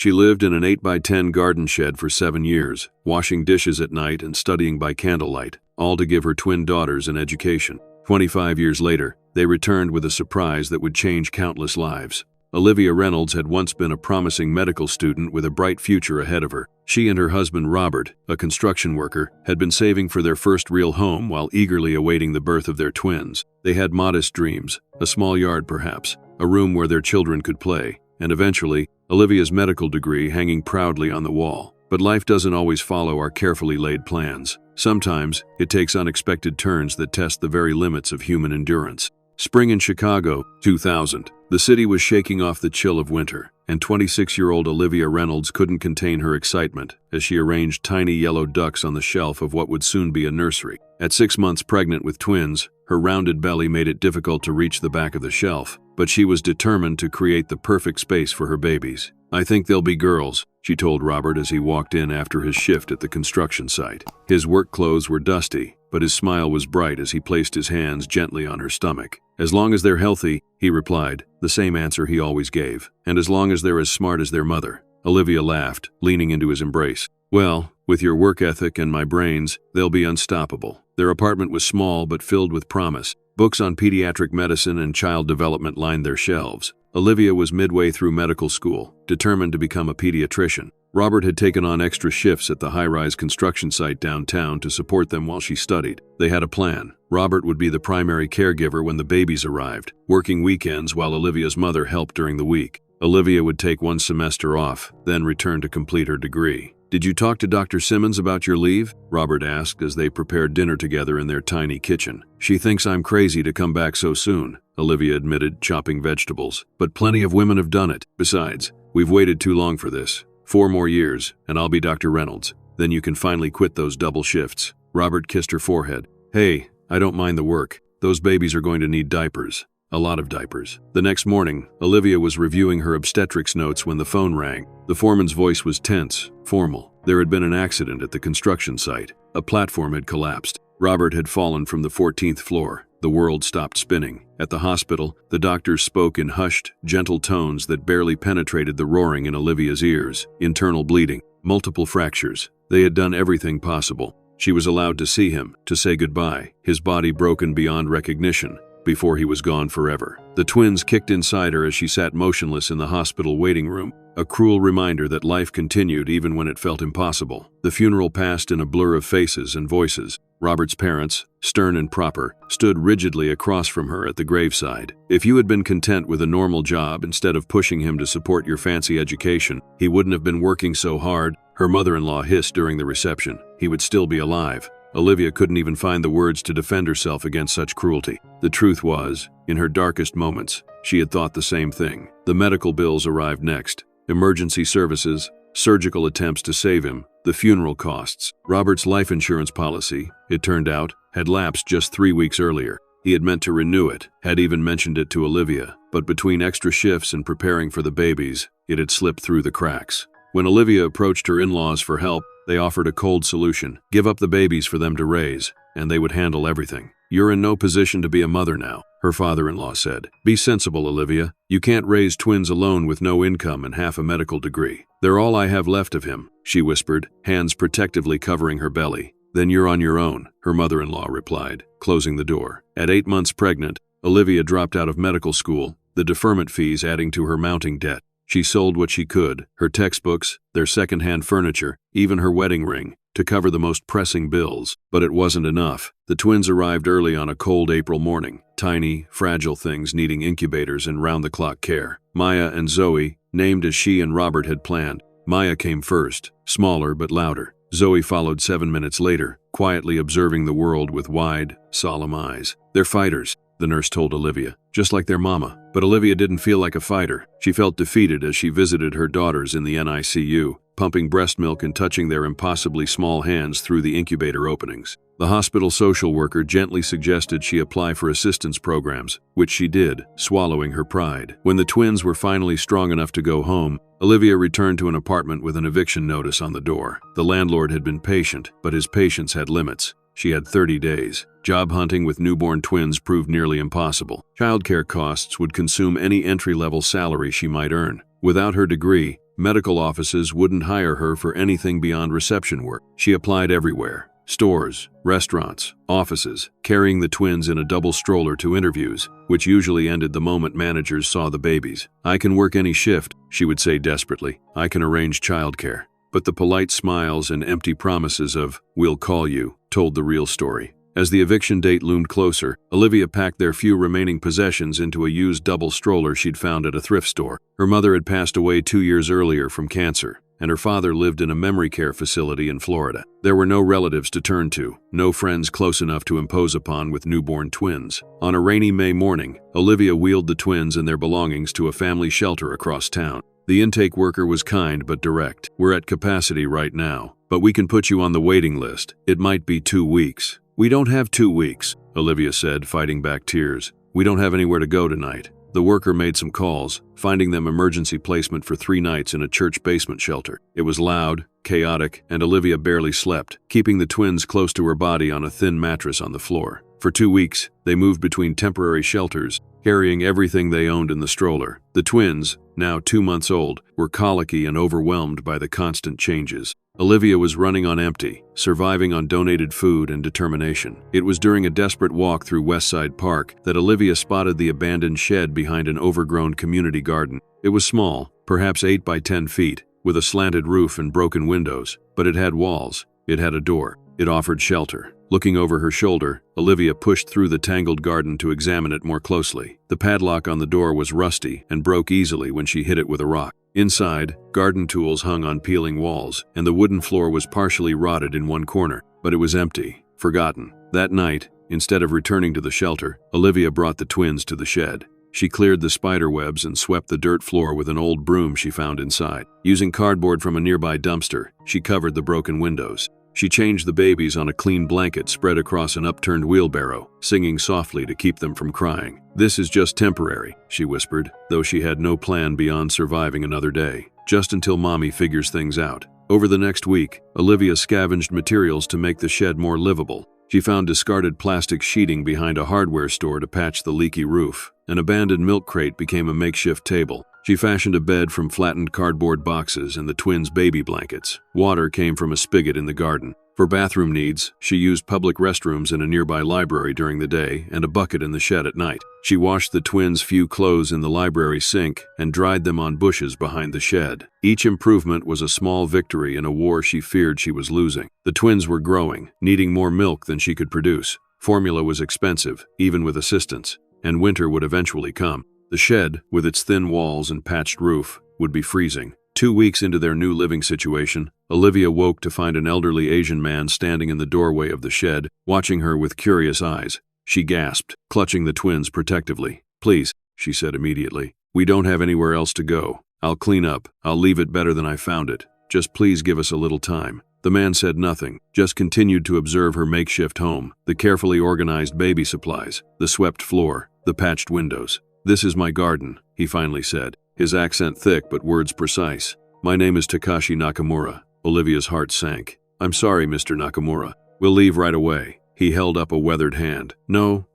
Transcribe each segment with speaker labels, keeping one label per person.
Speaker 1: She lived in an 8x10 garden shed for 7 years, washing dishes at night and studying by candlelight, all to give her twin daughters an education. 25 years later, they returned with a surprise that would change countless lives. Olivia Reynolds had once been a promising medical student with a bright future ahead of her. She and her husband Robert, a construction worker, had been saving for their first real home while eagerly awaiting the birth of their twins. They had modest dreams, a small yard perhaps, a room where their children could play, and eventually, Olivia's medical degree hanging proudly on the wall. But life doesn't always follow our carefully laid plans. Sometimes, it takes unexpected turns that test the very limits of human endurance. Spring in Chicago, 2000. The city was shaking off the chill of winter, and 26-year-old Olivia Reynolds couldn't contain her excitement as she arranged tiny yellow ducks on the shelf of what would soon be a nursery. At 6 months pregnant with twins, her rounded belly made it difficult to reach the back of the shelf, but she was determined to create the perfect space for her babies. "I think they'll be girls," she told Robert as he walked in after his shift at the construction site. His work clothes were dusty, but his smile was bright as he placed his hands gently on her stomach. "As long as they're healthy," he replied, the same answer he always gave. "And as long as they're as smart as their mother." Olivia laughed, leaning into his embrace. "Well, with your work ethic and my brains, they'll be unstoppable." Their apartment was small but filled with promise. Books on pediatric medicine and child development lined their shelves. Olivia was midway through medical school, determined to become a pediatrician. Robert had taken on extra shifts at the high-rise construction site downtown to support them while she studied. They had a plan. Robert would be the primary caregiver when the babies arrived, working weekends while Olivia's mother helped during the week. Olivia would take 1 semester off, then return to complete her degree. "Did you talk to Dr. Simmons about your leave?" Robert asked as they prepared dinner together in their tiny kitchen. "She thinks I'm crazy to come back so soon," Olivia admitted, chopping vegetables. "But plenty of women have done it. Besides, we've waited too long for this. 4 more years, and I'll be Dr. Reynolds. Then you can finally quit those double shifts." Robert kissed her forehead. "Hey, I don't mind the work. Those babies are going to need diapers. A lot of diapers." The next morning, Olivia was reviewing her obstetrics notes when the phone rang. The foreman's voice was tense, formal. There had been an accident at the construction site. A platform had collapsed. Robert had fallen from the 14th floor. The world stopped spinning. At the hospital, the doctors spoke in hushed, gentle tones that barely penetrated the roaring in Olivia's ears. Internal bleeding, multiple fractures. They had done everything possible. She was allowed to see him, to say goodbye, his body broken beyond recognition, before he was gone forever. The twins kicked inside her as she sat motionless in the hospital waiting room, a cruel reminder that life continued even when it felt impossible. The funeral passed in a blur of faces and voices. Robert's parents, stern and proper, stood rigidly across from her at the graveside. "If you had been content with a normal job instead of pushing him to support your fancy education, he wouldn't have been working so hard," her mother-in-law hissed during the reception. "He would still be alive." Olivia couldn't even find the words to defend herself against such cruelty. The truth was, in her darkest moments, she had thought the same thing. The medical bills arrived next. Emergency services, surgical attempts to save him, the funeral costs. Robert's life insurance policy, it turned out, had lapsed just 3 weeks earlier. He had meant to renew it, had even mentioned it to Olivia, but between extra shifts and preparing for the babies, it had slipped through the cracks. When Olivia approached her in-laws for help, they offered a cold solution: give up the babies for them to raise, and they would handle everything. "You're in no position to be a mother now," her father-in-law said. "Be sensible, Olivia. You can't raise twins alone with no income and half a medical degree." "They're all I have left of him," she whispered, hands protectively covering her belly. "Then you're on your own," her mother-in-law replied, closing the door. At 8 months pregnant, Olivia dropped out of medical school, the deferment fees adding to her mounting debt. She sold what she could, her textbooks, their second-hand furniture, even her wedding ring, to cover the most pressing bills. But it wasn't enough. The twins arrived early on a cold April morning, tiny, fragile things needing incubators and round-the-clock care. Maya and Zoe, named as she and Robert had planned. Maya came first, smaller but louder. Zoe followed 7 minutes later, quietly observing the world with wide, solemn eyes. "They're fighters," the nurse told Olivia, "just like their mama." But Olivia didn't feel like a fighter. She felt defeated as she visited her daughters in the NICU, pumping breast milk and touching their impossibly small hands through the incubator openings. The hospital social worker gently suggested she apply for assistance programs, which she did, swallowing her pride. When the twins were finally strong enough to go home, Olivia returned to an apartment with an eviction notice on the door. The landlord had been patient, but his patience had limits. She had 30 days. Job hunting with newborn twins proved nearly impossible. Childcare costs would consume any entry-level salary she might earn. Without her degree, Medical offices wouldn't hire her for anything beyond reception work. She applied everywhere: stores, restaurants, offices, carrying the twins in a double stroller to interviews, which usually ended the moment managers saw the babies. "I can work any shift," she would say desperately. "I can arrange childcare." But the polite smiles and empty promises of, "We'll call you," told the real story. As the eviction date loomed closer, Olivia packed their few remaining possessions into a used double stroller she'd found at a thrift store. Her mother had passed away 2 years earlier from cancer, and her father lived in a memory care facility in Florida. There were no relatives to turn to, no friends close enough to impose upon with newborn twins. On a rainy May morning, Olivia wheeled the twins and their belongings to a family shelter across town. The intake worker was kind but direct. "We're at capacity right now, but we can put you on the waiting list. It might be 2 weeks. "We don't have 2 weeks, Olivia said, fighting back tears. "We don't have anywhere to go tonight." The worker made some calls, finding them emergency placement for 3 nights in a church basement shelter. It was loud, chaotic, and Olivia barely slept, keeping the twins close to her body on a thin mattress on the floor. For 2 weeks, they moved between temporary shelters, carrying everything they owned in the stroller. The twins, now 2 months old, were colicky and overwhelmed by the constant changes. Olivia was running on empty, surviving on donated food and determination. It was during a desperate walk through Westside Park that Olivia spotted the abandoned shed behind an overgrown community garden. It was small, perhaps 8 by 10 feet, with a slanted roof and broken windows, but it had walls. It had a door. It offered shelter. Looking over her shoulder, Olivia pushed through the tangled garden to examine it more closely. The padlock on the door was rusty and broke easily when she hit it with a rock. Inside, garden tools hung on peeling walls, and the wooden floor was partially rotted in one corner, but it was empty, forgotten. That night, instead of returning to the shelter, Olivia brought the twins to the shed. She cleared the spider webs and swept the dirt floor with an old broom she found inside. Using cardboard from a nearby dumpster, she covered the broken windows. She changed the babies on a clean blanket spread across an upturned wheelbarrow, singing softly to keep them from crying. "This is just temporary," she whispered, though she had no plan beyond surviving another day, just until Mommy figures things out. Over the next week, Olivia scavenged materials to make the shed more livable. She found discarded plastic sheeting behind a hardware store to patch the leaky roof. An abandoned milk crate became a makeshift table. She fashioned a bed from flattened cardboard boxes and the twins' baby blankets. Water came from a spigot in the garden. For bathroom needs, she used public restrooms in a nearby library during the day and a bucket in the shed at night. She washed the twins' few clothes in the library sink and dried them on bushes behind the shed. Each improvement was a small victory in a war she feared she was losing. The twins were growing, needing more milk than she could produce. Formula was expensive, even with assistance, and winter would eventually come. The shed, with its thin walls and patched roof, would be freezing. 2 weeks into their new living situation, Olivia woke to find an elderly Asian man standing in the doorway of the shed, watching her with curious eyes. She gasped, clutching the twins protectively. "Please," she said immediately. "We don't have anywhere else to go. I'll clean up. I'll leave it better than I found it. Just please give us a little time." The man said nothing, just continued to observe her makeshift home, the carefully organized baby supplies, the swept floor, the patched windows. "This is my garden," he finally said, his accent thick but words precise. "My name is Takashi Nakamura." Olivia's heart sank. "I'm sorry, Mr. Nakamura. We'll leave right away." He held up a weathered hand. No,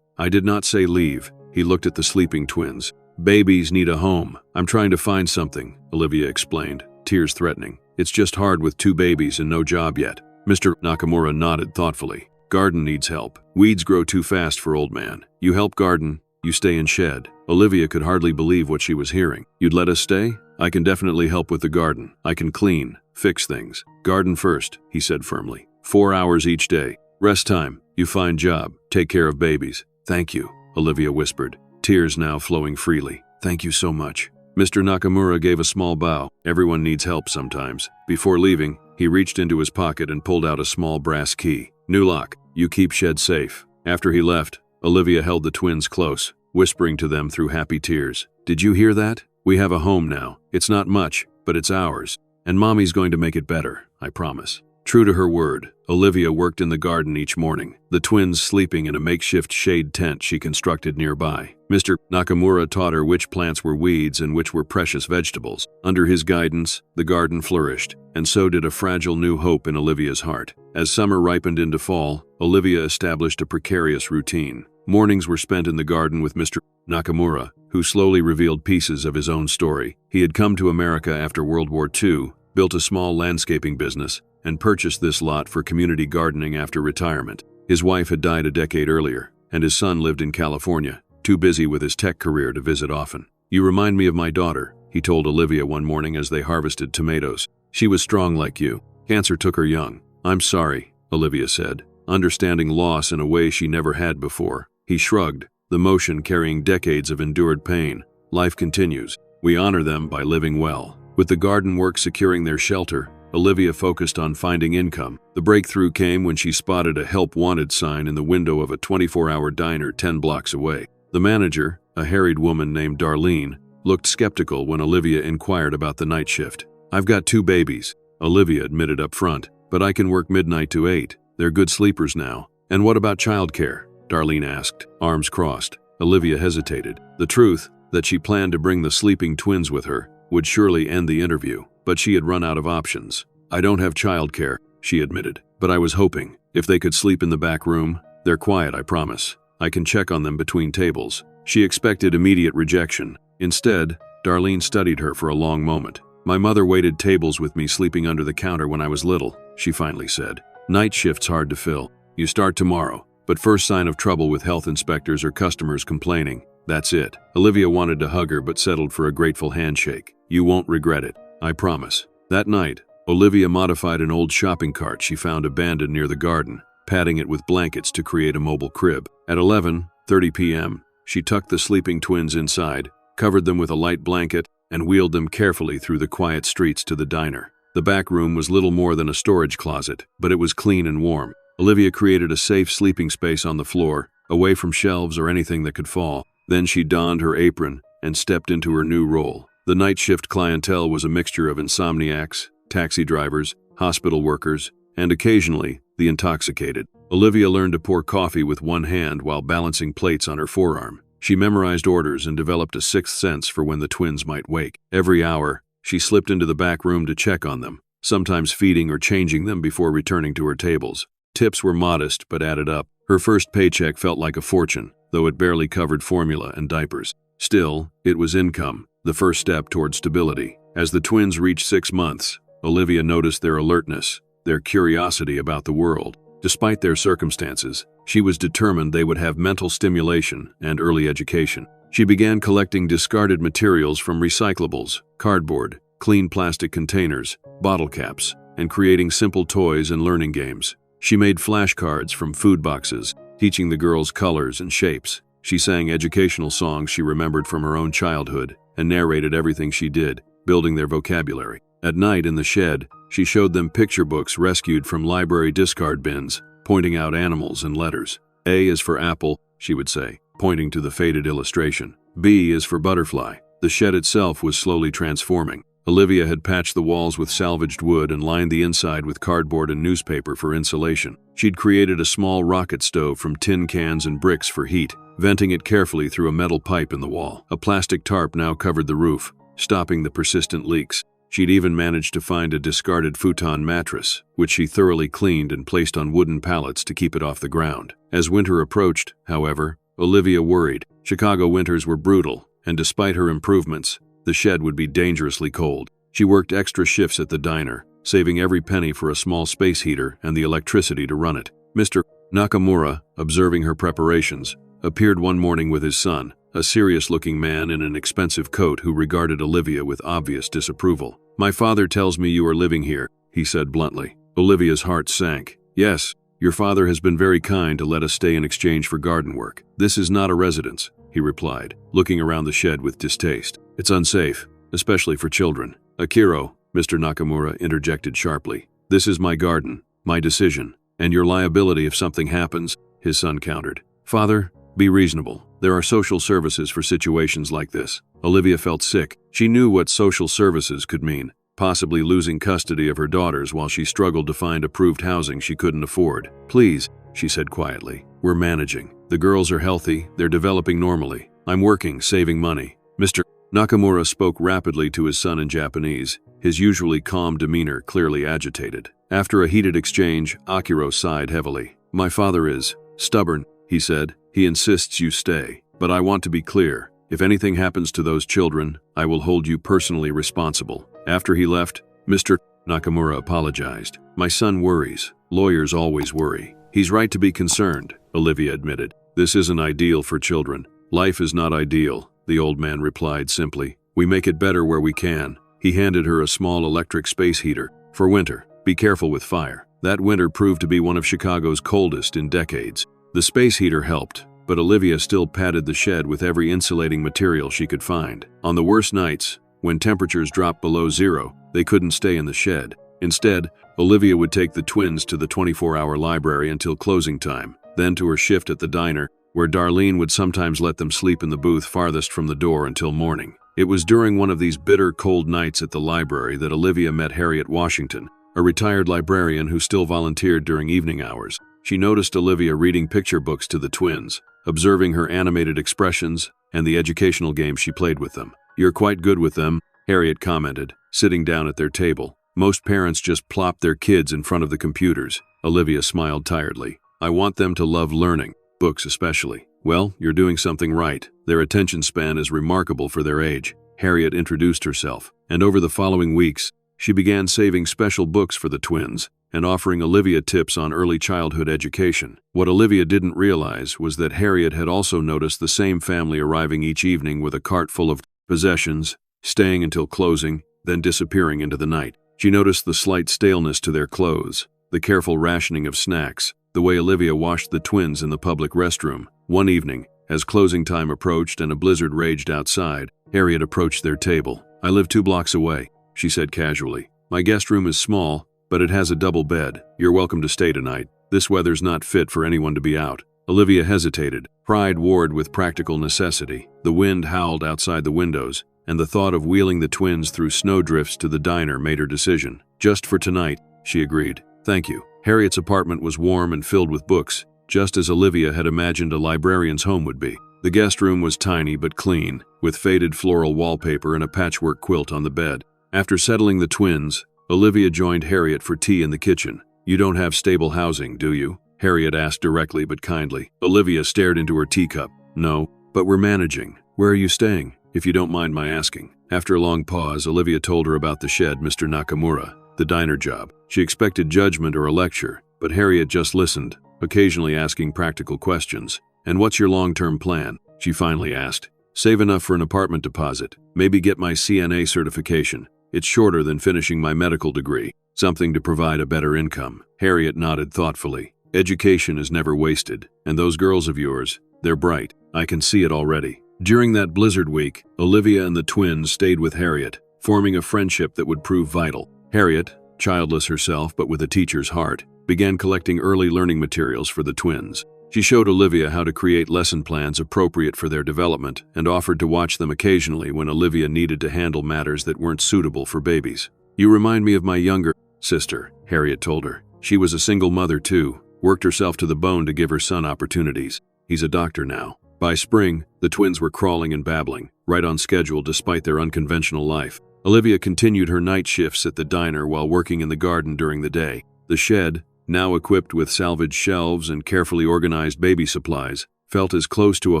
Speaker 1: I did not say leave." He looked at the sleeping twins. "Babies need a home. I'm trying to find something," Olivia explained, tears threatening. "It's just hard with 2 babies and no job yet." Mr. Nakamura nodded thoughtfully. "Garden needs help. Weeds grow too fast for old man. You help garden, you stay in shed." Olivia could hardly believe what she was hearing. "You'd let us stay? I can definitely help with the garden. I can clean, fix things. Garden first," he said firmly. 4 hours each day. Rest time. You find job. Take care of babies." "Thank you," Olivia whispered, tears now flowing freely. "Thank you so much." Mr. Nakamura gave a small bow. Everyone needs help sometimes. Before leaving, he reached into his pocket and pulled out a small brass key. "New lock. You keep shed safe." After he left, Olivia held the twins close, whispering to them through happy tears. "Did you hear that? We have a home now. It's not much, but it's ours. And Mommy's going to make it better, I promise." True to her word, Olivia worked in the garden each morning, the twins sleeping in a makeshift shade tent she constructed nearby. Mr. Nakamura taught her which plants were weeds and which were precious vegetables. Under his guidance, the garden flourished, and so did a fragile new hope in Olivia's heart. As summer ripened into fall, Olivia established a precarious routine. Mornings were spent in the garden with Mr. Nakamura, who slowly revealed pieces of his own story. He had come to America after World War II, built a small landscaping business, and purchased this lot for community gardening after retirement. His wife had died a decade earlier, and his son lived in California, too busy with his tech career to visit often. "You remind me of my daughter," he told Olivia one morning as they harvested tomatoes. "She was strong like you. Cancer took her young." "I'm sorry," Olivia said, understanding loss in a way she never had before. He shrugged, the motion carrying decades of endured pain. "Life continues. We honor them by living well." With the garden work securing their shelter, Olivia focused on finding income. The breakthrough came when she spotted a help wanted sign in the window of a 24-hour diner 10 blocks away. The manager, a harried woman named Darlene, looked skeptical when Olivia inquired about the night shift. "I've got 2 babies," Olivia admitted up front, "but I can work midnight to 8. They're good sleepers now." "And what about childcare?" Darlene asked, arms crossed. Olivia hesitated. The truth, that she planned to bring the sleeping twins with her, would surely end the interview, but she had run out of options. "I don't have childcare," she admitted, "but I was hoping, if they could sleep in the back room. They're quiet, I promise. I can check on them between tables." She expected immediate rejection. Instead, Darlene studied her for a long moment. "My mother waited tables with me sleeping under the counter when I was little," she finally said. "Night shift's hard to fill. You start tomorrow, but first sign of trouble with health inspectors or customers complaining. That's it." Olivia wanted to hug her but settled for a grateful handshake. "You won't regret it, I promise." That night, Olivia modified an old shopping cart she found abandoned near the garden, padding it with blankets to create a mobile crib. At 11:30 p.m., she tucked the sleeping twins inside, covered them with a light blanket, and wheeled them carefully through the quiet streets to the diner. The back room was little more than a storage closet, but it was clean and warm. Olivia created a safe sleeping space on the floor, away from shelves or anything that could fall. Then she donned her apron and stepped into her new role. The night shift clientele was a mixture of insomniacs, taxi drivers, hospital workers, and occasionally, the intoxicated. Olivia learned to pour coffee with one hand while balancing plates on her forearm. She memorized orders and developed a sixth sense for when the twins might wake. Every hour, she slipped into the back room to check on them, sometimes feeding or changing them before returning to her tables. Tips were modest but added up. Her first paycheck felt like a fortune, though it barely covered formula and diapers. Still, it was income, the first step toward stability. As the twins reached 6 months, Olivia noticed their alertness, their curiosity about the world. Despite their circumstances, she was determined they would have mental stimulation and early education. She began collecting discarded materials from recyclables, cardboard, clean plastic containers, bottle caps, and creating simple toys and learning games. She made flashcards from food boxes, teaching the girls colors and shapes. She sang educational songs she remembered from her own childhood and narrated everything she did, building their vocabulary. At night in the shed, she showed them picture books rescued from library discard bins, pointing out animals and letters. "A is for apple," she would say, pointing to the faded illustration. "B is for butterfly." The shed itself was slowly transforming. Olivia had patched the walls with salvaged wood and lined the inside with cardboard and newspaper for insulation. She'd created a small rocket stove from tin cans and bricks for heat, venting it carefully through a metal pipe in the wall. A plastic tarp now covered the roof, stopping the persistent leaks. She'd even managed to find a discarded futon mattress, which she thoroughly cleaned and placed on wooden pallets to keep it off the ground. As winter approached, however, Olivia worried. Chicago winters were brutal, and despite her improvements, the shed would be dangerously cold. She worked extra shifts at the diner, saving every penny for a small space heater and the electricity to run it. Mr. Nakamura, observing her preparations, appeared one morning with his son, a serious-looking man in an expensive coat who regarded Olivia with obvious disapproval. "My father tells me you are living here," he said bluntly. Olivia's heart sank. "Yes, your father has been very kind to let us stay in exchange for garden work. This is not a residence," he replied, looking around the shed with distaste. "It's unsafe, especially for children." "Akiro," Mr. Nakamura interjected sharply. "This is my garden, my decision, and your liability if something happens," his son countered. "Father, be reasonable. There are social services for situations like this." Olivia felt sick. She knew what social services could mean, possibly losing custody of her daughters while she struggled to find approved housing she couldn't afford. "Please," she said quietly, "we're managing. The girls are healthy, they're developing normally. I'm working, saving money." Mr. Nakamura spoke rapidly to his son in Japanese, his usually calm demeanor clearly agitated. After a heated exchange, Akiro sighed heavily. "My father is stubborn," he said. "He insists you stay. But I want to be clear. If anything happens to those children, I will hold you personally responsible. After he left, Mr. Nakamura apologized. My son worries. Lawyers always worry. He's right to be concerned, Olivia admitted. This isn't ideal for children. Life is not ideal, the old man replied simply. We make it better where we can. He handed her a small electric space heater. For winter, be careful with fire. That winter proved to be one of Chicago's coldest in decades. The space heater helped, but Olivia still padded the shed with every insulating material she could find. On the worst nights, when temperatures dropped below zero, they couldn't stay in the shed. Instead, Olivia would take the twins to the 24-hour library until closing time, then to her shift at the diner, where Darlene would sometimes let them sleep in the booth farthest from the door until morning. It was during one of these bitter, cold nights at the library that Olivia met Harriet Washington, a retired librarian who still volunteered during evening hours. She noticed Olivia reading picture books to the twins, observing her animated expressions and the educational games she played with them. You're quite good with them, Harriet commented, sitting down at their table. Most parents just plop their kids in front of the computers. Olivia smiled tiredly. I want them to love learning, books especially. Well, you're doing something right. Their attention span is remarkable for their age. Harriet introduced herself, and over the following weeks, she began saving special books for the twins and offering Olivia tips on early childhood education. What Olivia didn't realize was that Harriet had also noticed the same family arriving each evening with a cart full of possessions, staying until closing, then disappearing into the night. She noticed the slight staleness to their clothes, the careful rationing of snacks, the way Olivia washed the twins in the public restroom. One evening, as closing time approached and a blizzard raged outside, Harriet approached their table. I live 2 blocks away, she said casually. My guest room is small, but it has a double bed. You're welcome to stay tonight. This weather's not fit for anyone to be out. Olivia hesitated. Pride warred with practical necessity. The wind howled outside the windows, and the thought of wheeling the twins through snowdrifts to the diner made her decision. Just for tonight, she agreed. Thank you. Harriet's apartment was warm and filled with books, just as Olivia had imagined a librarian's home would be. The guest room was tiny but clean, with faded floral wallpaper and a patchwork quilt on the bed. After settling the twins, Olivia joined Harriet for tea in the kitchen. You don't have stable housing, do you? Harriet asked directly but kindly. Olivia stared into her teacup. No, but we're managing. Where are you staying, if you don't mind my asking? After a long pause, Olivia told her about the shed, Mr. Nakamura, the diner job. She expected judgment or a lecture, but Harriet just listened, occasionally asking practical questions. And what's your long-term plan? She finally asked. Save enough for an apartment deposit. Maybe get my CNA certification. It's shorter than finishing my medical degree. Something to provide a better income. Harriet nodded thoughtfully. Education is never wasted. And those girls of yours, they're bright. I can see it already. During that blizzard week, Olivia and the twins stayed with Harriet, forming a friendship that would prove vital. Harriet, childless herself but with a teacher's heart, began collecting early learning materials for the twins. She showed Olivia how to create lesson plans appropriate for their development and offered to watch them occasionally when Olivia needed to handle matters that weren't suitable for babies. You remind me of my younger sister, Harriet told her. She was a single mother too, worked herself to the bone to give her son opportunities. He's a doctor now. By spring, the twins were crawling and babbling, right on schedule despite their unconventional life. Olivia continued her night shifts at the diner while working in the garden during the day. The shed, now equipped with salvaged shelves and carefully organized baby supplies, felt as close to a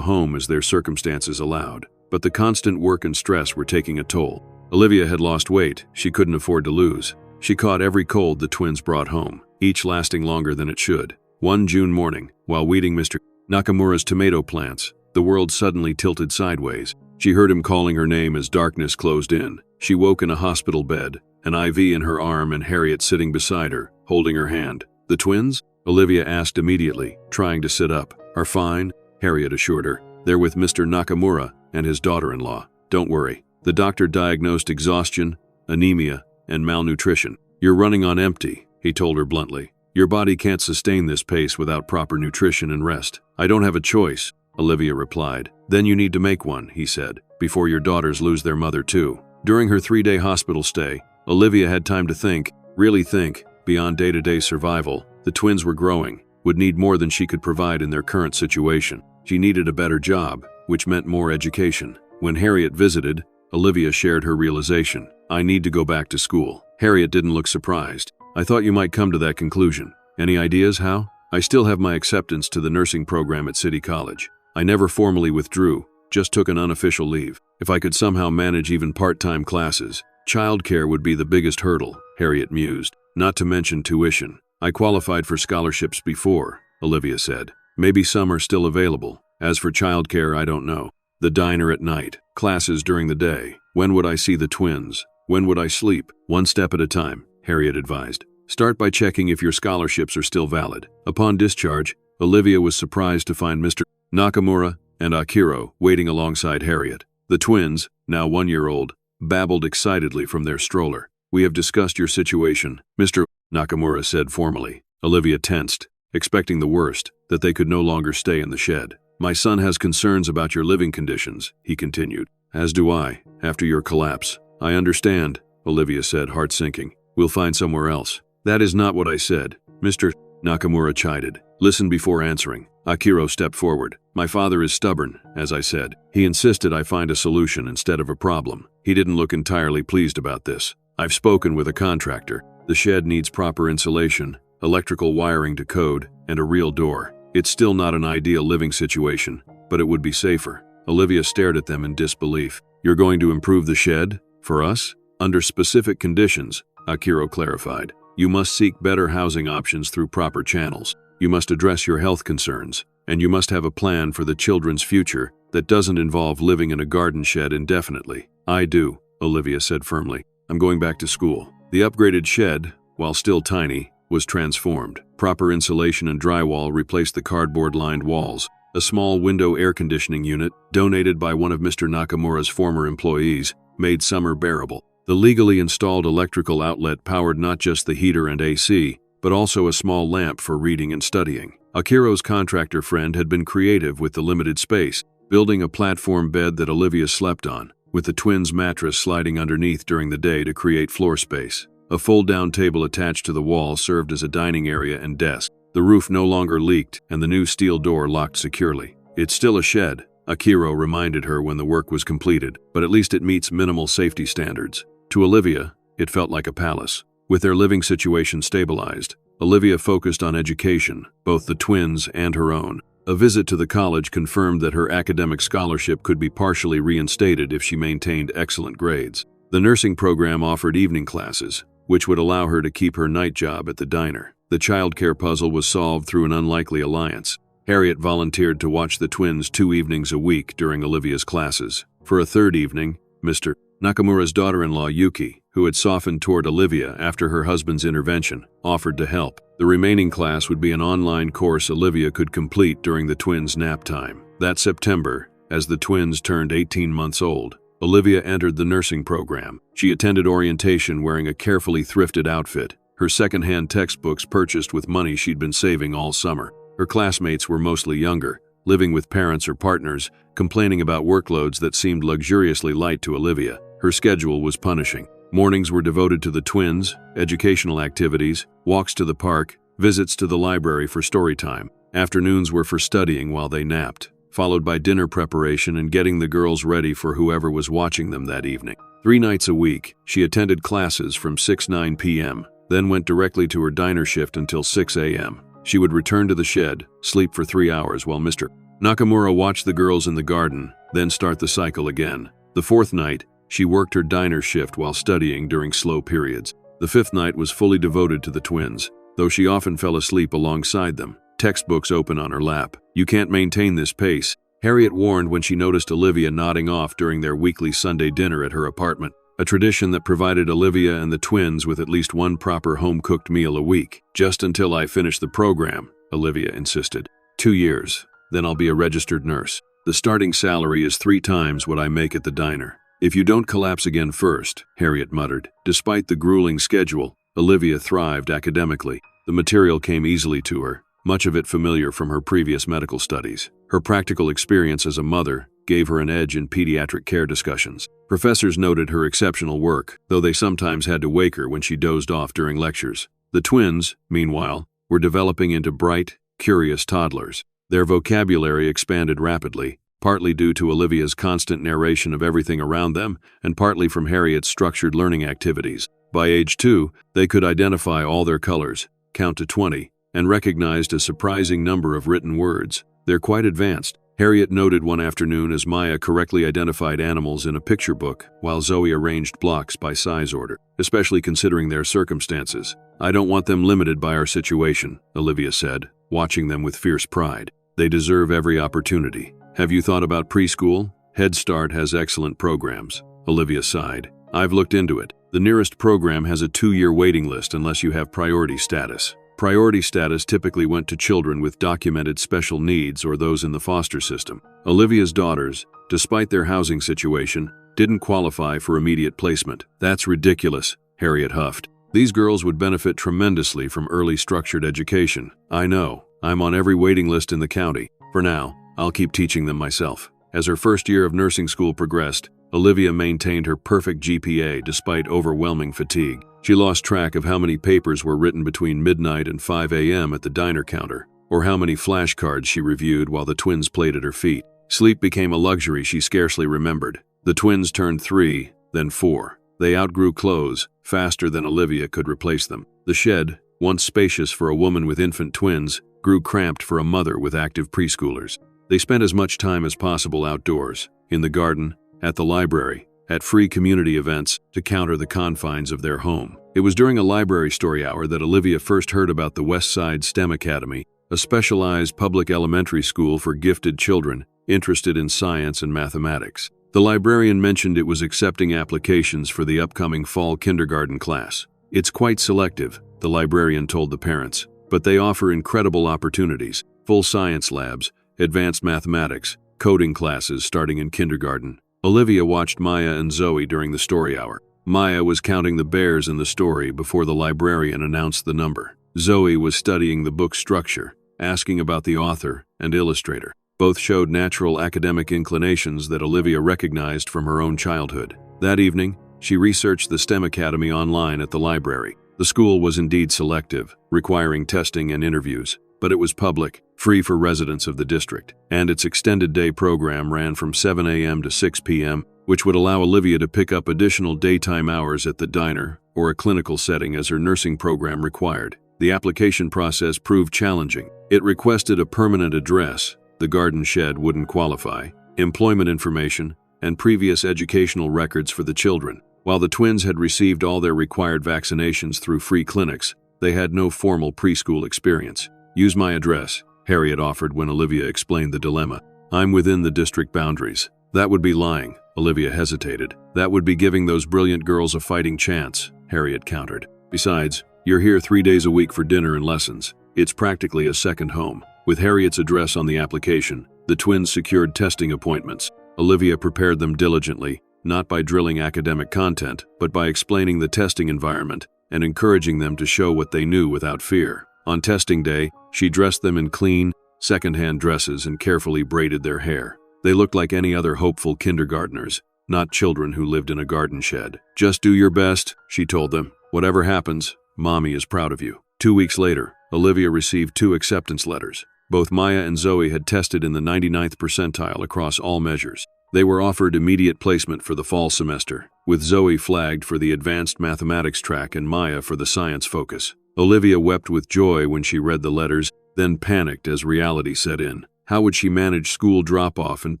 Speaker 1: home as their circumstances allowed. But the constant work and stress were taking a toll. Olivia had lost weight she couldn't afford to lose. She caught every cold the twins brought home, each lasting longer than it should. One June morning, while weeding Mr. Nakamura's tomato plants, the world suddenly tilted sideways. She heard him calling her name as darkness closed in. She woke in a hospital bed, an IV in her arm and Harriet sitting beside her, holding her hand. The twins? Olivia asked immediately, trying to sit up. Are fine, Harriet assured her. They're with Mr. Nakamura and his daughter-in-law. Don't worry. The doctor diagnosed exhaustion, anemia, and malnutrition. You're running on empty, he told her bluntly. Your body can't sustain this pace without proper nutrition and rest. I don't have a choice, Olivia replied. Then you need to make one, he said, before your daughters lose their mother too. During her 3-day hospital stay, Olivia had time to think, really think. Beyond day-to-day survival, the twins were growing, would need more than she could provide in their current situation. She needed a better job, which meant more education. When Harriet visited, Olivia shared her realization. I need to go back to school. Harriet didn't look surprised. I thought you might come to that conclusion. Any ideas how? I still have my acceptance to the nursing program at City College. I never formally withdrew, just took an unofficial leave. If I could somehow manage even part-time classes, childcare would be the biggest hurdle, Harriet mused. Not to mention tuition. I qualified for scholarships before, Olivia said. Maybe some are still available. As for childcare, I don't know. The diner at night, classes during the day. When would I see the twins? When would I sleep? One step at a time, Harriet advised. Start by checking if your scholarships are still valid. Upon discharge, Olivia was surprised to find Mr. Nakamura and Akiro waiting alongside Harriet. The twins, now 1 year old, babbled excitedly from their stroller. We have discussed your situation, Mr. Nakamura said formally. Olivia tensed, expecting the worst, that they could no longer stay in the shed. My son has concerns about your living conditions, he continued. As do I, after your collapse. I understand, Olivia said, heart sinking. We'll find somewhere else. That is not what I said, Mr. Nakamura chided. Listen before answering. Akiro stepped forward. My father is stubborn, as I said. He insisted I find a solution instead of a problem. He didn't look entirely pleased about this. I've spoken with a contractor. The shed needs proper insulation, electrical wiring to code, and a real door. It's still not an ideal living situation, but it would be safer. Olivia stared at them in disbelief. You're going to improve the shed? For us? Under specific conditions, Akiro clarified. You must seek better housing options through proper channels. You must address your health concerns, and you must have a plan for the children's future that doesn't involve living in a garden shed indefinitely. I do, Olivia said firmly. I'm going back to school. The upgraded shed, while still tiny, was transformed. Proper insulation and drywall replaced the cardboard-lined walls. A small window air conditioning unit, donated by one of Mr. Nakamura's former employees, made summer bearable. The legally installed electrical outlet powered not just the heater and AC, but also a small lamp for reading and studying. Akiro's contractor friend had been creative with the limited space, building a platform bed that Olivia slept on, with the twins' mattress sliding underneath during the day to create floor space. A fold-down table attached to the wall served as a dining area and desk. The roof no longer leaked, and the new steel door locked securely. It's still a shed, Akiro reminded her when the work was completed, but at least it meets minimal safety standards. To Olivia, it felt like a palace. With their living situation stabilized, Olivia focused on education, both the twins and her own. A visit to the college confirmed that her academic scholarship could be partially reinstated if she maintained excellent grades. The nursing program offered evening classes, which would allow her to keep her night job at the diner. The childcare puzzle was solved through an unlikely alliance. Harriet volunteered to watch the twins 2 evenings a week during Olivia's classes. For a third evening, Mr. Nakamura's daughter-in-law Yuki, who had softened toward Olivia after her husband's intervention, offered to help. The remaining class would be an online course Olivia could complete during the twins' nap time. That September, as the twins turned 18 months old, Olivia entered the nursing program. She attended orientation wearing a carefully thrifted outfit, her second-hand textbooks purchased with money she'd been saving all summer. Her classmates were mostly younger, living with parents or partners, complaining about workloads that seemed luxuriously light to Olivia. Her schedule was punishing. Mornings were devoted to the twins, educational activities, walks to the park, visits to the library for story time. Afternoons were for studying while they napped, followed by dinner preparation and getting the girls ready for whoever was watching them that evening. 3 nights a week, she attended classes from 6-9 p.m., then went directly to her diner shift until 6 a.m. She would return to the shed, sleep for 3 hours while Mr. Nakamura watched the girls in the garden, then start the cycle again. The 4th night, she worked her diner shift while studying during slow periods. The 5th night was fully devoted to the twins, though she often fell asleep alongside them, textbooks open on her lap. You can't maintain this pace, Harriet warned when she noticed Olivia nodding off during their weekly Sunday dinner at her apartment, a tradition that provided Olivia and the twins with at least one proper home-cooked meal a week. Just until I finish the program, Olivia insisted. 2 years, then I'll be a registered nurse. The starting salary is 3 times what I make at the diner. If you don't collapse again first, Harriet muttered. Despite the grueling schedule, Olivia thrived academically. The material came easily to her, much of it familiar from her previous medical studies. Her practical experience as a mother gave her an edge in pediatric care discussions. Professors noted her exceptional work, though they sometimes had to wake her when she dozed off during lectures. The twins, meanwhile, were developing into bright, curious toddlers. Their vocabulary expanded rapidly, partly due to Olivia's constant narration of everything around them, and partly from Harriet's structured learning activities. By age 2, they could identify all their colors, count to 20, and recognized a surprising number of written words. They're quite advanced, Harriet noted one afternoon as Maya correctly identified animals in a picture book while Zoe arranged blocks by size order, especially considering their circumstances. "I don't want them limited by our situation," Olivia said, watching them with fierce pride. "They deserve every opportunity." "Have you thought about preschool? Head Start has excellent programs." Olivia sighed. "I've looked into it. The nearest program has a 2-year waiting list unless you have priority status. Priority status typically went to children with documented special needs or those in the foster system. Olivia's daughters, despite their housing situation, didn't qualify for immediate placement. "That's ridiculous," Harriet huffed. "These girls would benefit tremendously from early structured education." "I know. I'm on every waiting list in the county. For now, I'll keep teaching them myself." As her first year of nursing school progressed, Olivia maintained her perfect GPA despite overwhelming fatigue. She lost track of how many papers were written between midnight and 5 a.m. at the diner counter, or how many flashcards she reviewed while the twins played at her feet. Sleep became a luxury she scarcely remembered. The twins turned 3, then 4. They outgrew clothes faster than Olivia could replace them. The shed, once spacious for a woman with infant twins, grew cramped for a mother with active preschoolers. They spent as much time as possible outdoors, in the garden, at the library, at free community events to counter the confines of their home. It was during a library story hour that Olivia first heard about the West Side STEM Academy, a specialized public elementary school for gifted children interested in science and mathematics. The librarian mentioned it was accepting applications for the upcoming fall kindergarten class. "It's quite selective," the librarian told the parents, "but they offer incredible opportunities, full science labs, advanced mathematics, coding classes starting in kindergarten." Olivia watched Maya and Zoe during the story hour. Maya was counting the bears in the story before the librarian announced the number. Zoe was studying the book's structure, asking about the author and illustrator. Both showed natural academic inclinations that Olivia recognized from her own childhood. That evening, she researched the STEM Academy online at the library. The school was indeed selective, requiring testing and interviews, but it was public, free for residents of the district, and its extended day program ran from 7 a.m. to 6 p.m., which would allow Olivia to pick up additional daytime hours at the diner or a clinical setting as her nursing program required. The application process proved challenging. It requested a permanent address, the garden shed wouldn't qualify, employment information, and previous educational records for the children. While the twins had received all their required vaccinations through free clinics, they had no formal preschool experience. "Use my address," Harriet offered when Olivia explained the dilemma. "I'm within the district boundaries." "That would be lying," Olivia hesitated. "That would be giving those brilliant girls a fighting chance," Harriet countered. "Besides, you're here 3 days a week for dinner and lessons. It's practically a second home." With Harriet's address on the application, the twins secured testing appointments. Olivia prepared them diligently, not by drilling academic content, but by explaining the testing environment and encouraging them to show what they knew without fear. On testing day, she dressed them in clean, second-hand dresses and carefully braided their hair. They looked like any other hopeful kindergartners, not children who lived in a garden shed. "Just do your best," she told them. "Whatever happens, Mommy is proud of you." 2 weeks later, Olivia received 2 acceptance letters. Both Maya and Zoe had tested in the 99th percentile across all measures. They were offered immediate placement for the fall semester, with Zoe flagged for the advanced mathematics track and Maya for the science focus. Olivia wept with joy when she read the letters, then panicked as reality set in. How would she manage school drop-off and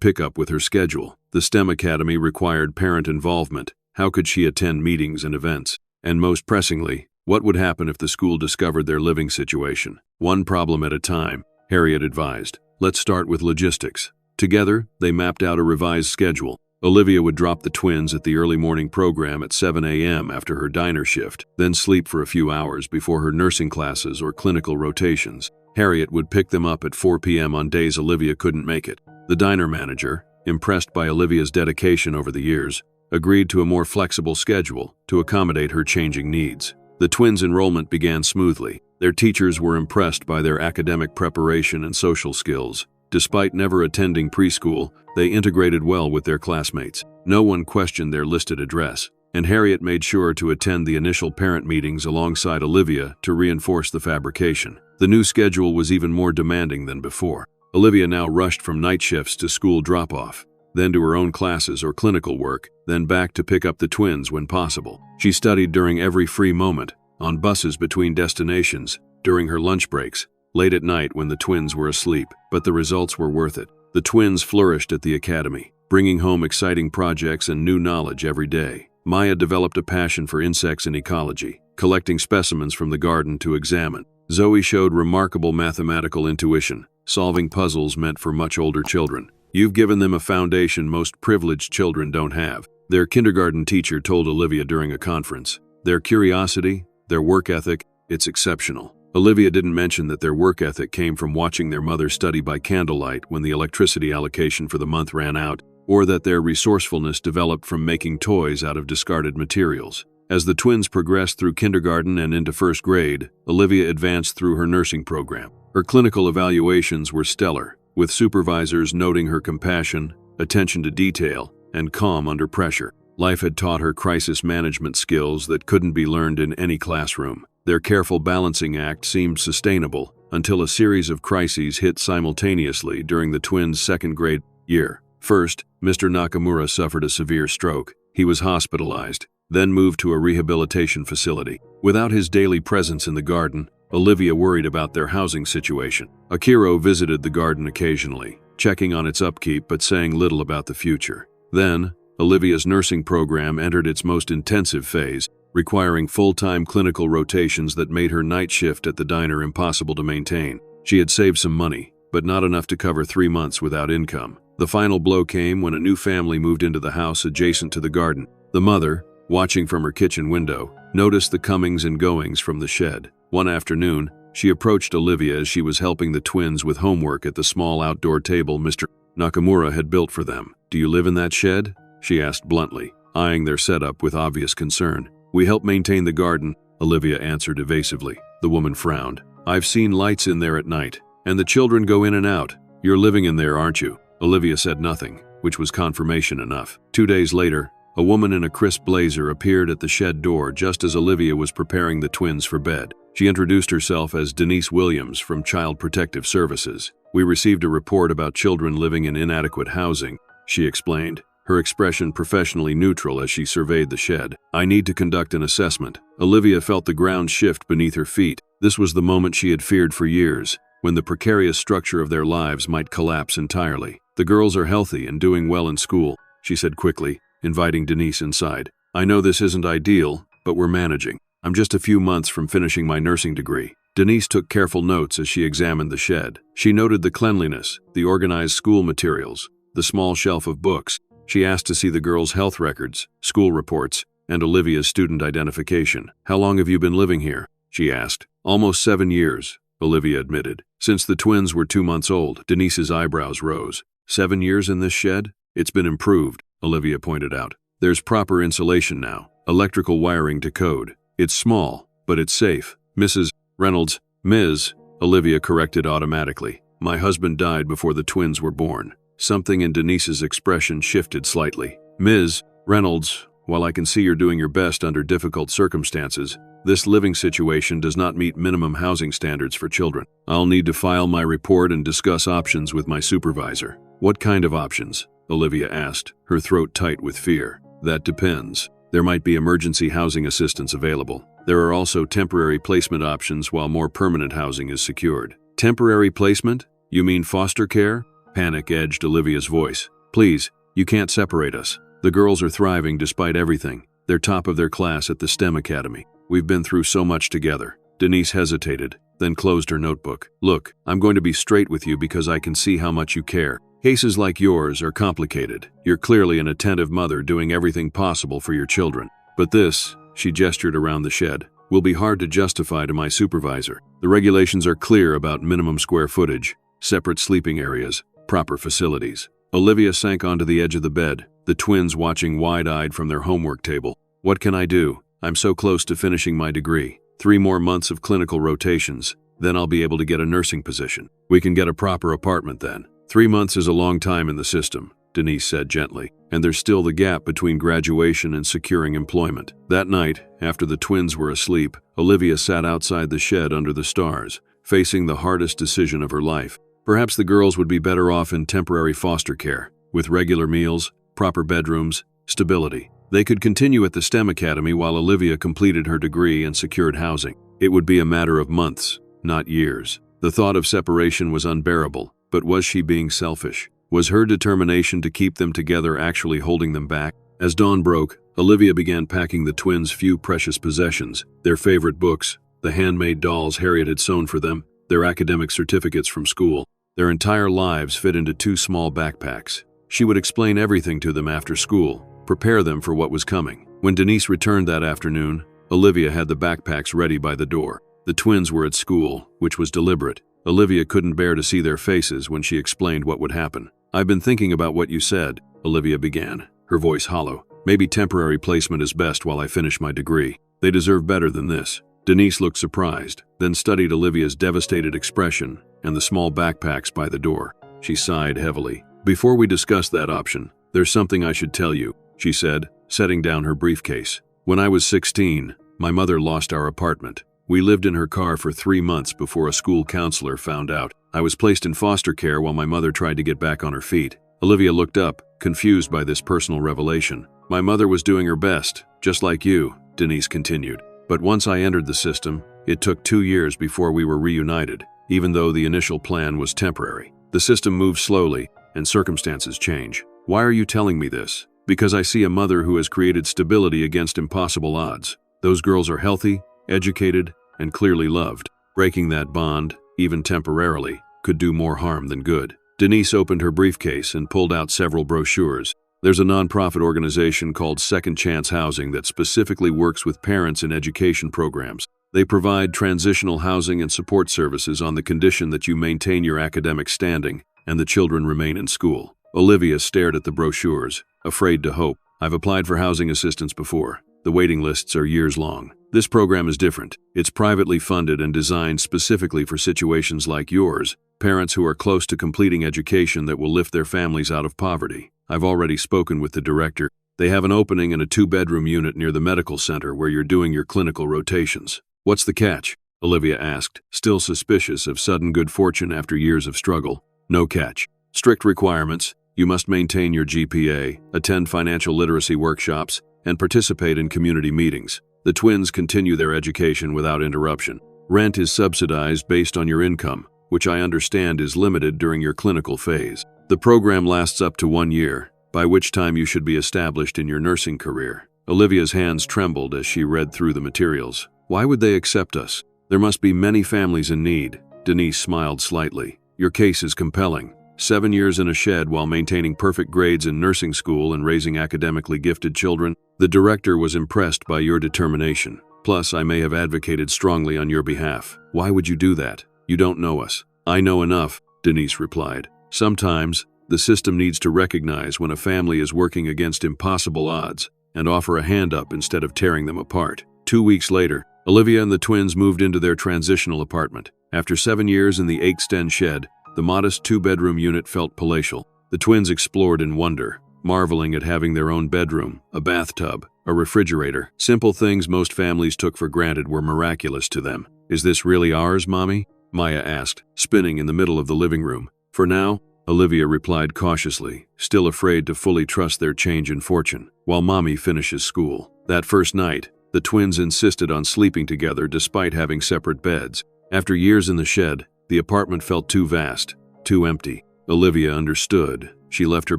Speaker 1: pick-up with her schedule? The STEM Academy required parent involvement. How could she attend meetings and events? And most pressingly, what would happen if the school discovered their living situation? "One problem at a time," Harriet advised. "Let's start with logistics." Together, they mapped out a revised schedule. Olivia would drop the twins at the early morning program at 7 a.m. after her diner shift, then sleep for a few hours before her nursing classes or clinical rotations. Harriet would pick them up at 4 p.m. on days Olivia couldn't make it. The diner manager, impressed by Olivia's dedication over the years, agreed to a more flexible schedule to accommodate her changing needs. The twins' enrollment began smoothly. Their teachers were impressed by their academic preparation and social skills. Despite never attending preschool, they integrated well with their classmates. No one questioned their listed address, and Harriet made sure to attend the initial parent meetings alongside Olivia to reinforce the fabrication. The new schedule was even more demanding than before. Olivia now rushed from night shifts to school drop-off, then to her own classes or clinical work, then back to pick up the twins when possible. She studied during every free moment, on buses between destinations, during her lunch breaks, late at night when the twins were asleep, but the results were worth it. The twins flourished at the academy, bringing home exciting projects and new knowledge every day. Maya developed a passion for insects and ecology, collecting specimens from the garden to examine. Zoe showed remarkable mathematical intuition, solving puzzles meant for much older children. You've given them a foundation most privileged children don't have, their kindergarten teacher told Olivia during a conference. Their curiosity, their work ethic, it's exceptional. Olivia didn't mention that their work ethic came from watching their mother study by candlelight when the electricity allocation for the month ran out, or that their resourcefulness developed from making toys out of discarded materials. As the twins progressed through kindergarten and into first grade, Olivia advanced through her nursing program. Her clinical evaluations were stellar, with supervisors noting her compassion, attention to detail, and calm under pressure. Life had taught her crisis management skills that couldn't be learned in any classroom. Their careful balancing act seemed sustainable until a series of crises hit simultaneously during the twins' second grade year. First, Mr. Nakamura suffered a severe stroke. He was hospitalized, then moved to a rehabilitation facility. Without his daily presence in the garden, Olivia worried about their housing situation. Akiro visited the garden occasionally, checking on its upkeep but saying little about the future. Then, Olivia's nursing program entered its most intensive phase, requiring full-time clinical rotations that made her night shift at the diner impossible to maintain. She had saved some money, but not enough to cover 3 months without income. The final blow came when a new family moved into the house adjacent to the garden. The mother, watching from her kitchen window, noticed the comings and goings from the shed. One afternoon, she approached Olivia as she was helping the twins with homework at the small outdoor table Mr. Nakamura had built for them. "Do you live in that shed?" she asked bluntly, eyeing their setup with obvious concern. "We help maintain the garden," Olivia answered evasively. The woman frowned. "I've seen lights in there at night, and the children go in and out. You're living in there, aren't you?" Olivia said nothing, which was confirmation enough. 2 days later, a woman in a crisp blazer appeared at the shed door just as Olivia was preparing the twins for bed. She introduced herself as Denise Williams from Child Protective Services. "We received a report about children living in inadequate housing," she explained, her expression professionally neutral as she surveyed the shed. "I need to conduct an assessment." Olivia felt the ground shift beneath her feet. This was the moment she had feared for years, when the precarious structure of their lives might collapse entirely. "The girls are healthy and doing well in school," she said quickly, inviting Denise inside. "I know this isn't ideal, but we're managing. I'm just a few months from finishing my nursing degree." Denise took careful notes as she examined the shed. She noted the cleanliness, the organized school materials, the small shelf of books. She asked to see the girls' health records, school reports, and Olivia's student identification. "How long have you been living here?" she asked. "Almost 7 years, Olivia admitted. "Since the twins were 2 months old." Denise's eyebrows rose. 7 years in this shed? "It's been improved," Olivia pointed out. "There's proper insulation now, electrical wiring to code. It's small, but it's safe." "Mrs. Reynolds," "Ms." Olivia corrected automatically. "My husband died before the twins were born." Something in Denise's expression shifted slightly. "Ms. Reynolds, while I can see you're doing your best under difficult circumstances, this living situation does not meet minimum housing standards for children. I'll need to file my report and discuss options with my supervisor." "What kind of options?" Olivia asked, her throat tight with fear. "That depends. There might be emergency housing assistance available. There are also temporary placement options while more permanent housing is secured." "Temporary placement? You mean foster care?" Panic edged Olivia's voice. "Please, you can't separate us. The girls are thriving despite everything. They're top of their class at the STEM Academy. We've been through so much together." Denise hesitated, then closed her notebook. "Look, I'm going to be straight with you because I can see how much you care. Cases like yours are complicated. You're clearly an attentive mother doing everything possible for your children. But this," she gestured around the shed, "will be hard to justify to my supervisor. The regulations are clear about minimum square footage, separate sleeping areas, proper facilities." Olivia sank onto the edge of the bed, the twins watching wide-eyed from their homework table. "What can I do? I'm so close to finishing my degree. 3 more months of clinical rotations, then I'll be able to get a nursing position. We can get a proper apartment then." 3 months is a long time in the system," Denise said gently, "and there's still the gap between graduation and securing employment." That night, after the twins were asleep, Olivia sat outside the shed under the stars, facing the hardest decision of her life. Perhaps the girls would be better off in temporary foster care, with regular meals, proper bedrooms, stability. They could continue at the STEM Academy while Olivia completed her degree and secured housing. It would be a matter of months, not years. The thought of separation was unbearable, but was she being selfish? Was her determination to keep them together actually holding them back? As dawn broke, Olivia began packing the twins' few precious possessions, their favorite books, the handmade dolls Harriet had sewn for them, their academic certificates from school. Their entire lives fit into 2 small backpacks. She would explain everything to them after school, prepare them for what was coming. When Denise returned that afternoon, Olivia had the backpacks ready by the door. The twins were at school, which was deliberate. Olivia couldn't bear to see their faces when she explained what would happen. "I've been thinking about what you said," Olivia began, her voice hollow. "Maybe temporary placement is best while I finish my degree. They deserve better than this." Denise looked surprised, then studied Olivia's devastated expression and the small backpacks by the door. She sighed heavily. "Before we discuss that option, there's something I should tell you," she said, setting down her briefcase. "When I was 16, my mother lost our apartment. We lived in her car for 3 months before a school counselor found out. I was placed in foster care while my mother tried to get back on her feet." Olivia looked up, confused by this personal revelation. "My mother was doing her best, just like you," Denise continued. "But once I entered the system, it took 2 years before we were reunited, even though the initial plan was temporary. The system moves slowly, and circumstances change. Why are you telling me this? Because I see a mother who has created stability against impossible odds. Those girls are healthy, educated, and clearly loved. Breaking that bond, even temporarily, could do more harm than good." Denise opened her briefcase and pulled out several brochures. "There's a nonprofit organization called Second Chance Housing that specifically works with parents in education programs. They provide transitional housing and support services on the condition that you maintain your academic standing and the children remain in school." Olivia stared at the brochures, afraid to hope. "I've applied for housing assistance before. The waiting lists are years long. This program is different. It's privately funded and designed specifically for situations like yours, parents who are close to completing education that will lift their families out of poverty. I've already spoken with the director. They have an opening in a 2-bedroom unit near the medical center where you're doing your clinical rotations." "What's the catch?" Olivia asked, still suspicious of sudden good fortune after years of struggle. "No catch. Strict requirements. You must maintain your GPA, attend financial literacy workshops, and participate in community meetings. The twins continue their education without interruption. Rent is subsidized based on your income, which I understand is limited during your clinical phase. The program lasts up to 1 year, by which time you should be established in your nursing career." Olivia's hands trembled as she read through the materials. "Why would they accept us? There must be many families in need." Denise smiled slightly. "Your case is compelling. 7 years in a shed while maintaining perfect grades in nursing school and raising academically gifted children. The director was impressed by your determination. Plus, I may have advocated strongly on your behalf. Why would you do that? You don't know us." "I know enough," Denise replied. "Sometimes, the system needs to recognize when a family is working against impossible odds and offer a hand up instead of tearing them apart." 2 weeks later, Olivia and the twins moved into their transitional apartment. After 7 years in the Aiksten shed, the modest 2-bedroom unit felt palatial. The twins explored in wonder, marveling at having their own bedroom, a bathtub, a refrigerator. Simple things most families took for granted were miraculous to them. "Is this really ours, Mommy?" Maya asked, spinning in the middle of the living room. "For now," Olivia replied cautiously, still afraid to fully trust their change in fortune, "while Mommy finishes school." That first night, the twins insisted on sleeping together despite having separate beds. After years in the shed, the apartment felt too vast, too empty. Olivia understood. She left her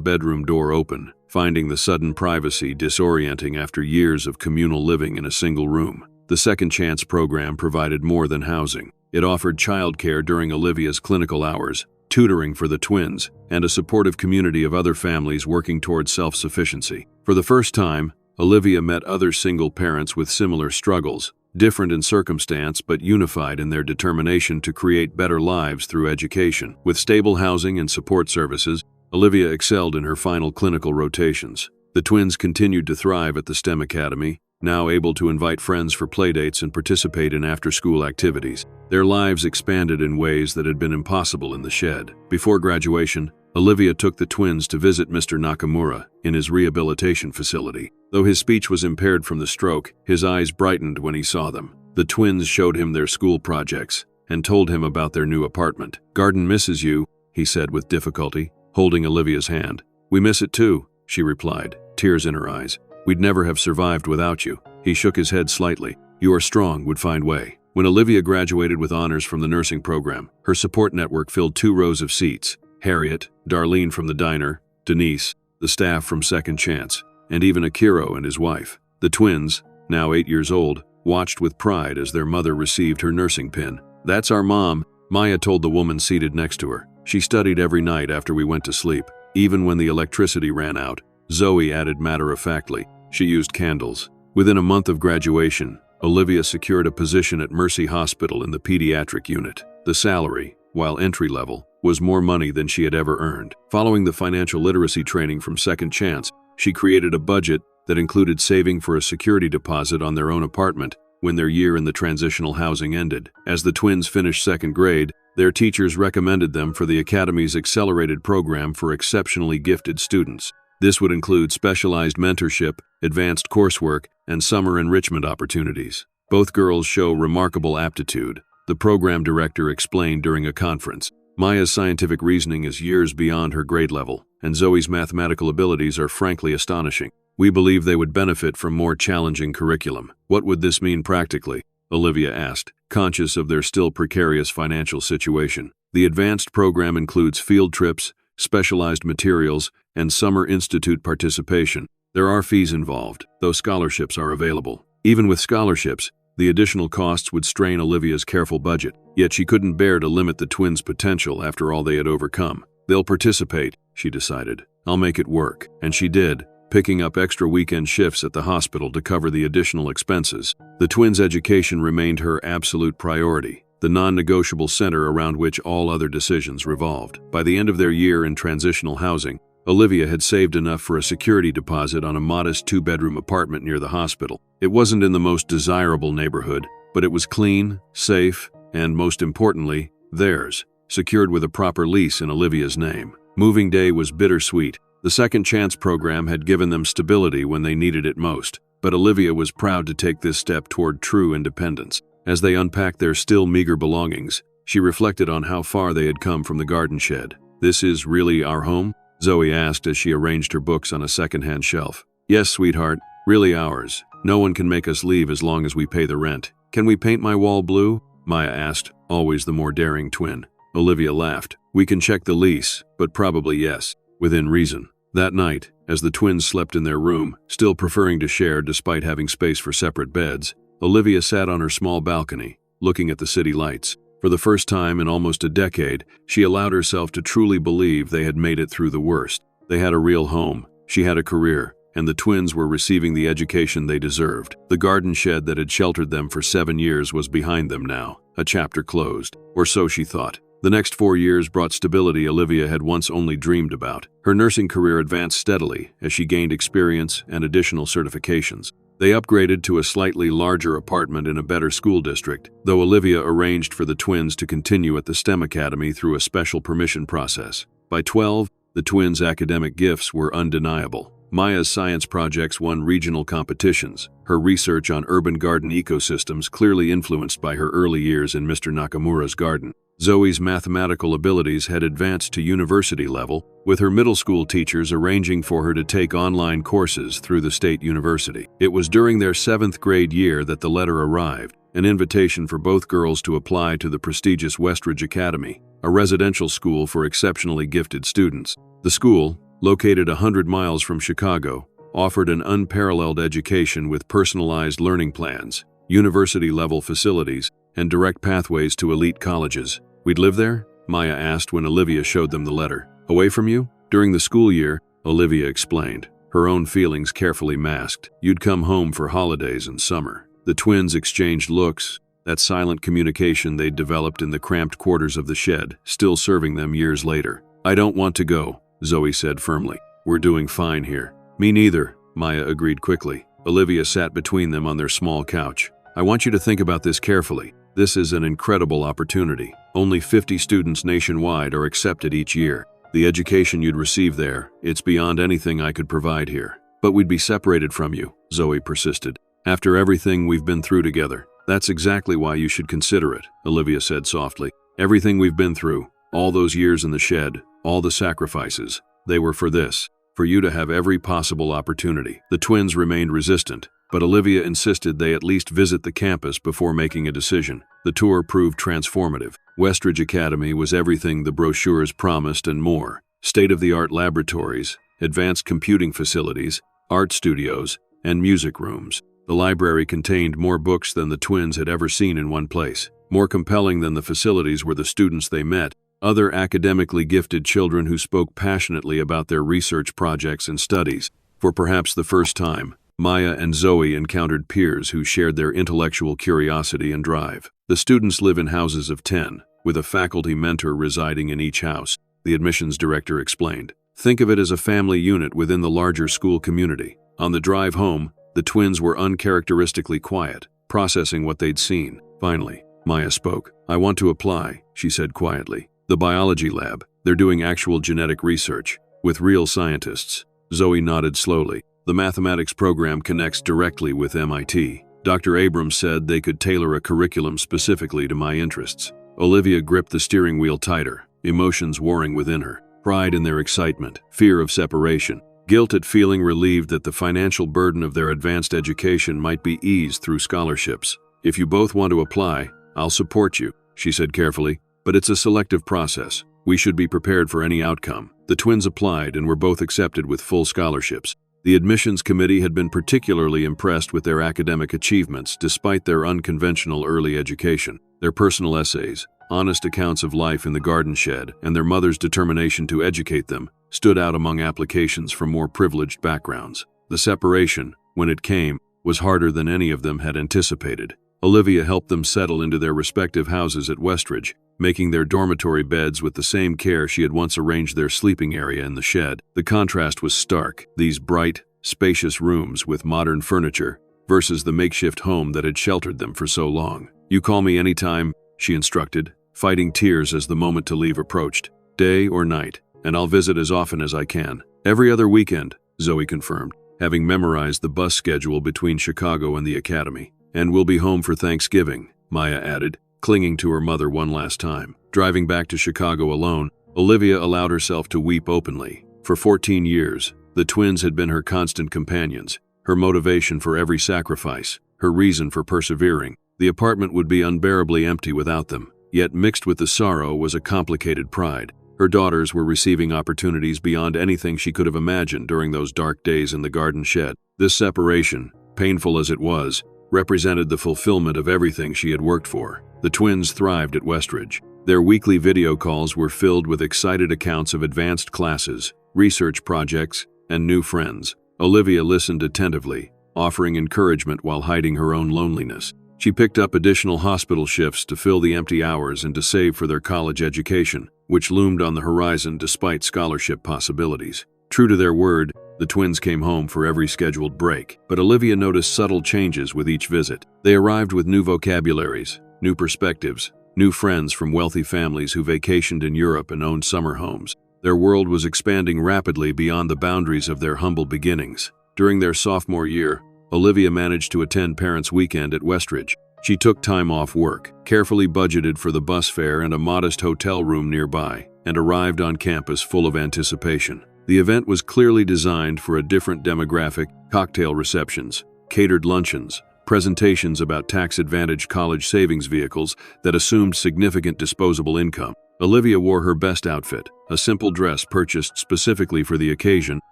Speaker 1: bedroom door open, finding the sudden privacy disorienting after years of communal living in a single room. The Second Chance program provided more than housing. It offered childcare during Olivia's clinical hours, tutoring for the twins, and a supportive community of other families working towards self-sufficiency. For the first time, Olivia met other single parents with similar struggles, different in circumstance but unified in their determination to create better lives through education. With stable housing and support services, Olivia excelled in her final clinical rotations. The twins continued to thrive at the STEM Academy, now able to invite friends for playdates and participate in after-school activities. Their lives expanded in ways that had been impossible in the shed. Before graduation, Olivia took the twins to visit Mr. Nakamura in his rehabilitation facility. Though his speech was impaired from the stroke, his eyes brightened when he saw them. The twins showed him their school projects and told him about their new apartment. "Garden misses you," he said with difficulty, holding Olivia's hand. "We miss it too," she replied, tears in her eyes. "We'd never have survived without you." He shook his head slightly. "You are strong, would find way." When Olivia graduated with honors from the nursing program, her support network filled 2 rows of seats. Harriet, Darlene from the diner, Denise, the staff from Second Chance, and even Akiro and his wife. The twins, now 8 years old, watched with pride as their mother received her nursing pin. "That's our mom," Maya told the woman seated next to her. "She studied every night after we went to sleep. Even when the electricity ran out," Zoe added matter-of-factly, "she used candles." Within a month of graduation, Olivia secured a position at Mercy Hospital in the pediatric unit. The salary, while entry-level, was more money than she had ever earned. Following the financial literacy training from Second Chance, she created a budget that included saving for a security deposit on their own apartment when their year in the transitional housing ended. As the twins finished second grade, their teachers recommended them for the Academy's accelerated program for exceptionally gifted students. This would include specialized mentorship, advanced coursework, and summer enrichment opportunities. Both girls show remarkable aptitude, the program director explained during a conference. Maya's scientific reasoning is years beyond her grade level, and Zoe's mathematical abilities are frankly astonishing. We believe they would benefit from more challenging curriculum. What would this mean practically? Olivia asked, conscious of their still precarious financial situation. The advanced program includes field trips, specialized materials, and summer institute participation. There are fees involved, though scholarships are available. Even with scholarships, the additional costs would strain Olivia's careful budget, yet she couldn't bear to limit the twins' potential after all they had overcome. "They'll participate," she decided. "I'll make it work." And she did, picking up extra weekend shifts at the hospital to cover the additional expenses. The twins' education remained her absolute priority, the non-negotiable center around which all other decisions revolved. By the end of their year in transitional housing, Olivia had saved enough for a security deposit on a modest 2-bedroom apartment near the hospital. It wasn't in the most desirable neighborhood, but it was clean, safe, and most importantly, theirs, secured with a proper lease in Olivia's name. Moving day was bittersweet. The Second Chance program had given them stability when they needed it most, but Olivia was proud to take this step toward true independence. As they unpacked their still meager belongings, she reflected on how far they had come from the garden shed. "This is really our home?" Zoe asked as she arranged her books on a second-hand shelf. "Yes, sweetheart, really ours. No one can make us leave as long as we pay the rent." "Can we paint my wall blue?" Maya asked, always the more daring twin. Olivia laughed. "We can check the lease, but probably yes, within reason." That night, as the twins slept in their room, still preferring to share despite having space for separate beds, Olivia sat on her small balcony, looking at the city lights. For the first time in almost a decade, she allowed herself to truly believe they had made it through the worst. They had a real home, she had a career, and the twins were receiving the education they deserved. The garden shed that had sheltered them for 7 years was behind them now, a chapter closed, or so she thought. The next 4 years brought stability Olivia had once only dreamed about. Her nursing career advanced steadily as she gained experience and additional certifications. They upgraded to a slightly larger apartment in a better school district, though Olivia arranged for the twins to continue at the STEM Academy through a special permission process. By 12, the twins' academic gifts were undeniable. Maya's science projects won regional competitions, her research on urban garden ecosystems clearly influenced by her early years in Mr. Nakamura's garden. Zoe's mathematical abilities had advanced to university level, with her middle school teachers arranging for her to take online courses through the state university. It was during their 7th grade year that the letter arrived, an invitation for both girls to apply to the prestigious Westridge Academy, a residential school for exceptionally gifted students. The school, located 100 miles from Chicago, offered an unparalleled education with personalized learning plans, university-level facilities, and direct pathways to elite colleges. "We'd live there?" Maya asked when Olivia showed them the letter. "Away from you?" "During the school year," Olivia explained, her own feelings carefully masked. "You'd come home for holidays and summer." The twins exchanged looks, that silent communication they'd developed in the cramped quarters of the shed, still serving them years later. "I don't want to go," Zoe said firmly. "We're doing fine here." "Me neither," Maya agreed quickly. Olivia sat between them on their small couch. "I want you to think about this carefully. This is an incredible opportunity. Only 50 students nationwide are accepted each year. The education you'd receive there, it's beyond anything I could provide here. But we'd be separated from you," Zoe persisted. "After everything we've been through together." "That's exactly why you should consider it," Olivia said softly. "Everything we've been through, all those years in the shed, all the sacrifices, they were for this, for you to have every possible opportunity." The twins remained resistant, but Olivia insisted they at least visit the campus before making a decision. The tour proved transformative. Westridge Academy was everything the brochures promised and more. State-of-the-art laboratories, advanced computing facilities, art studios, and music rooms. The library contained more books than the twins had ever seen in one place. More compelling than the facilities were the students they met, other academically gifted children who spoke passionately about their research projects and studies. For perhaps the first time, Maya and Zoe encountered peers who shared their intellectual curiosity and drive. The students live in houses of 10, with a faculty mentor residing in each house, the admissions director explained. Think of it as a family unit within the larger school community. On the drive home, the twins were uncharacteristically quiet, processing what they'd seen. Finally, Maya spoke. "I want to apply," she said quietly. "The biology lab. They're doing actual genetic research, with real scientists." Zoe nodded slowly. "The mathematics program connects directly with MIT. Dr. Abrams said they could tailor a curriculum specifically to my interests." Olivia gripped the steering wheel tighter, emotions warring within her. Pride in their excitement, fear of separation, guilt at feeling relieved that the financial burden of their advanced education might be eased through scholarships. "If you both want to apply, I'll support you," she said carefully, "but it's a selective process. We should be prepared for any outcome." The twins applied and were both accepted with full scholarships. The admissions committee had been particularly impressed with their academic achievements despite their unconventional early education. Their personal essays, honest accounts of life in the garden shed, and their mother's determination to educate them stood out among applications from more privileged backgrounds. The separation, when it came, was harder than any of them had anticipated. Olivia helped them settle into their respective houses at Westridge, making their dormitory beds with the same care she had once arranged their sleeping area in the shed. The contrast was stark, these bright, spacious rooms with modern furniture versus the makeshift home that had sheltered them for so long. "You call me anytime," she instructed, fighting tears as the moment to leave approached. "Day or night, and I'll visit as often as I can." "Every other weekend," Zoe confirmed, having memorized the bus schedule between Chicago and the academy. "And we'll be home for Thanksgiving," Maya added, clinging to her mother one last time. Driving back to Chicago alone, Olivia allowed herself to weep openly. For 14 years, the twins had been her constant companions, her motivation for every sacrifice, her reason for persevering. The apartment would be unbearably empty without them, yet mixed with the sorrow was a complicated pride. Her daughters were receiving opportunities beyond anything she could have imagined during those dark days in the garden shed. This separation, painful as it was, represented the fulfillment of everything she had worked for. The twins thrived at Westridge. Their weekly video calls were filled with excited accounts of advanced classes, research projects, and new friends. Olivia listened attentively, offering encouragement while hiding her own loneliness. She picked up additional hospital shifts to fill the empty hours and to save for their college education, which loomed on the horizon despite scholarship possibilities. True to their word, the twins came home for every scheduled break, but Olivia noticed subtle changes with each visit. They arrived with new vocabularies, new perspectives, new friends from wealthy families who vacationed in Europe and owned summer homes. Their world was expanding rapidly beyond the boundaries of their humble beginnings. During their sophomore year, Olivia managed to attend Parents' Weekend at Westridge. She took time off work, carefully budgeted for the bus fare and a modest hotel room nearby, and arrived on campus full of anticipation. The event was clearly designed for a different demographic: cocktail receptions, catered luncheons, presentations about tax-advantaged college savings vehicles that assumed significant disposable income. Olivia wore her best outfit, a simple dress purchased specifically for the occasion,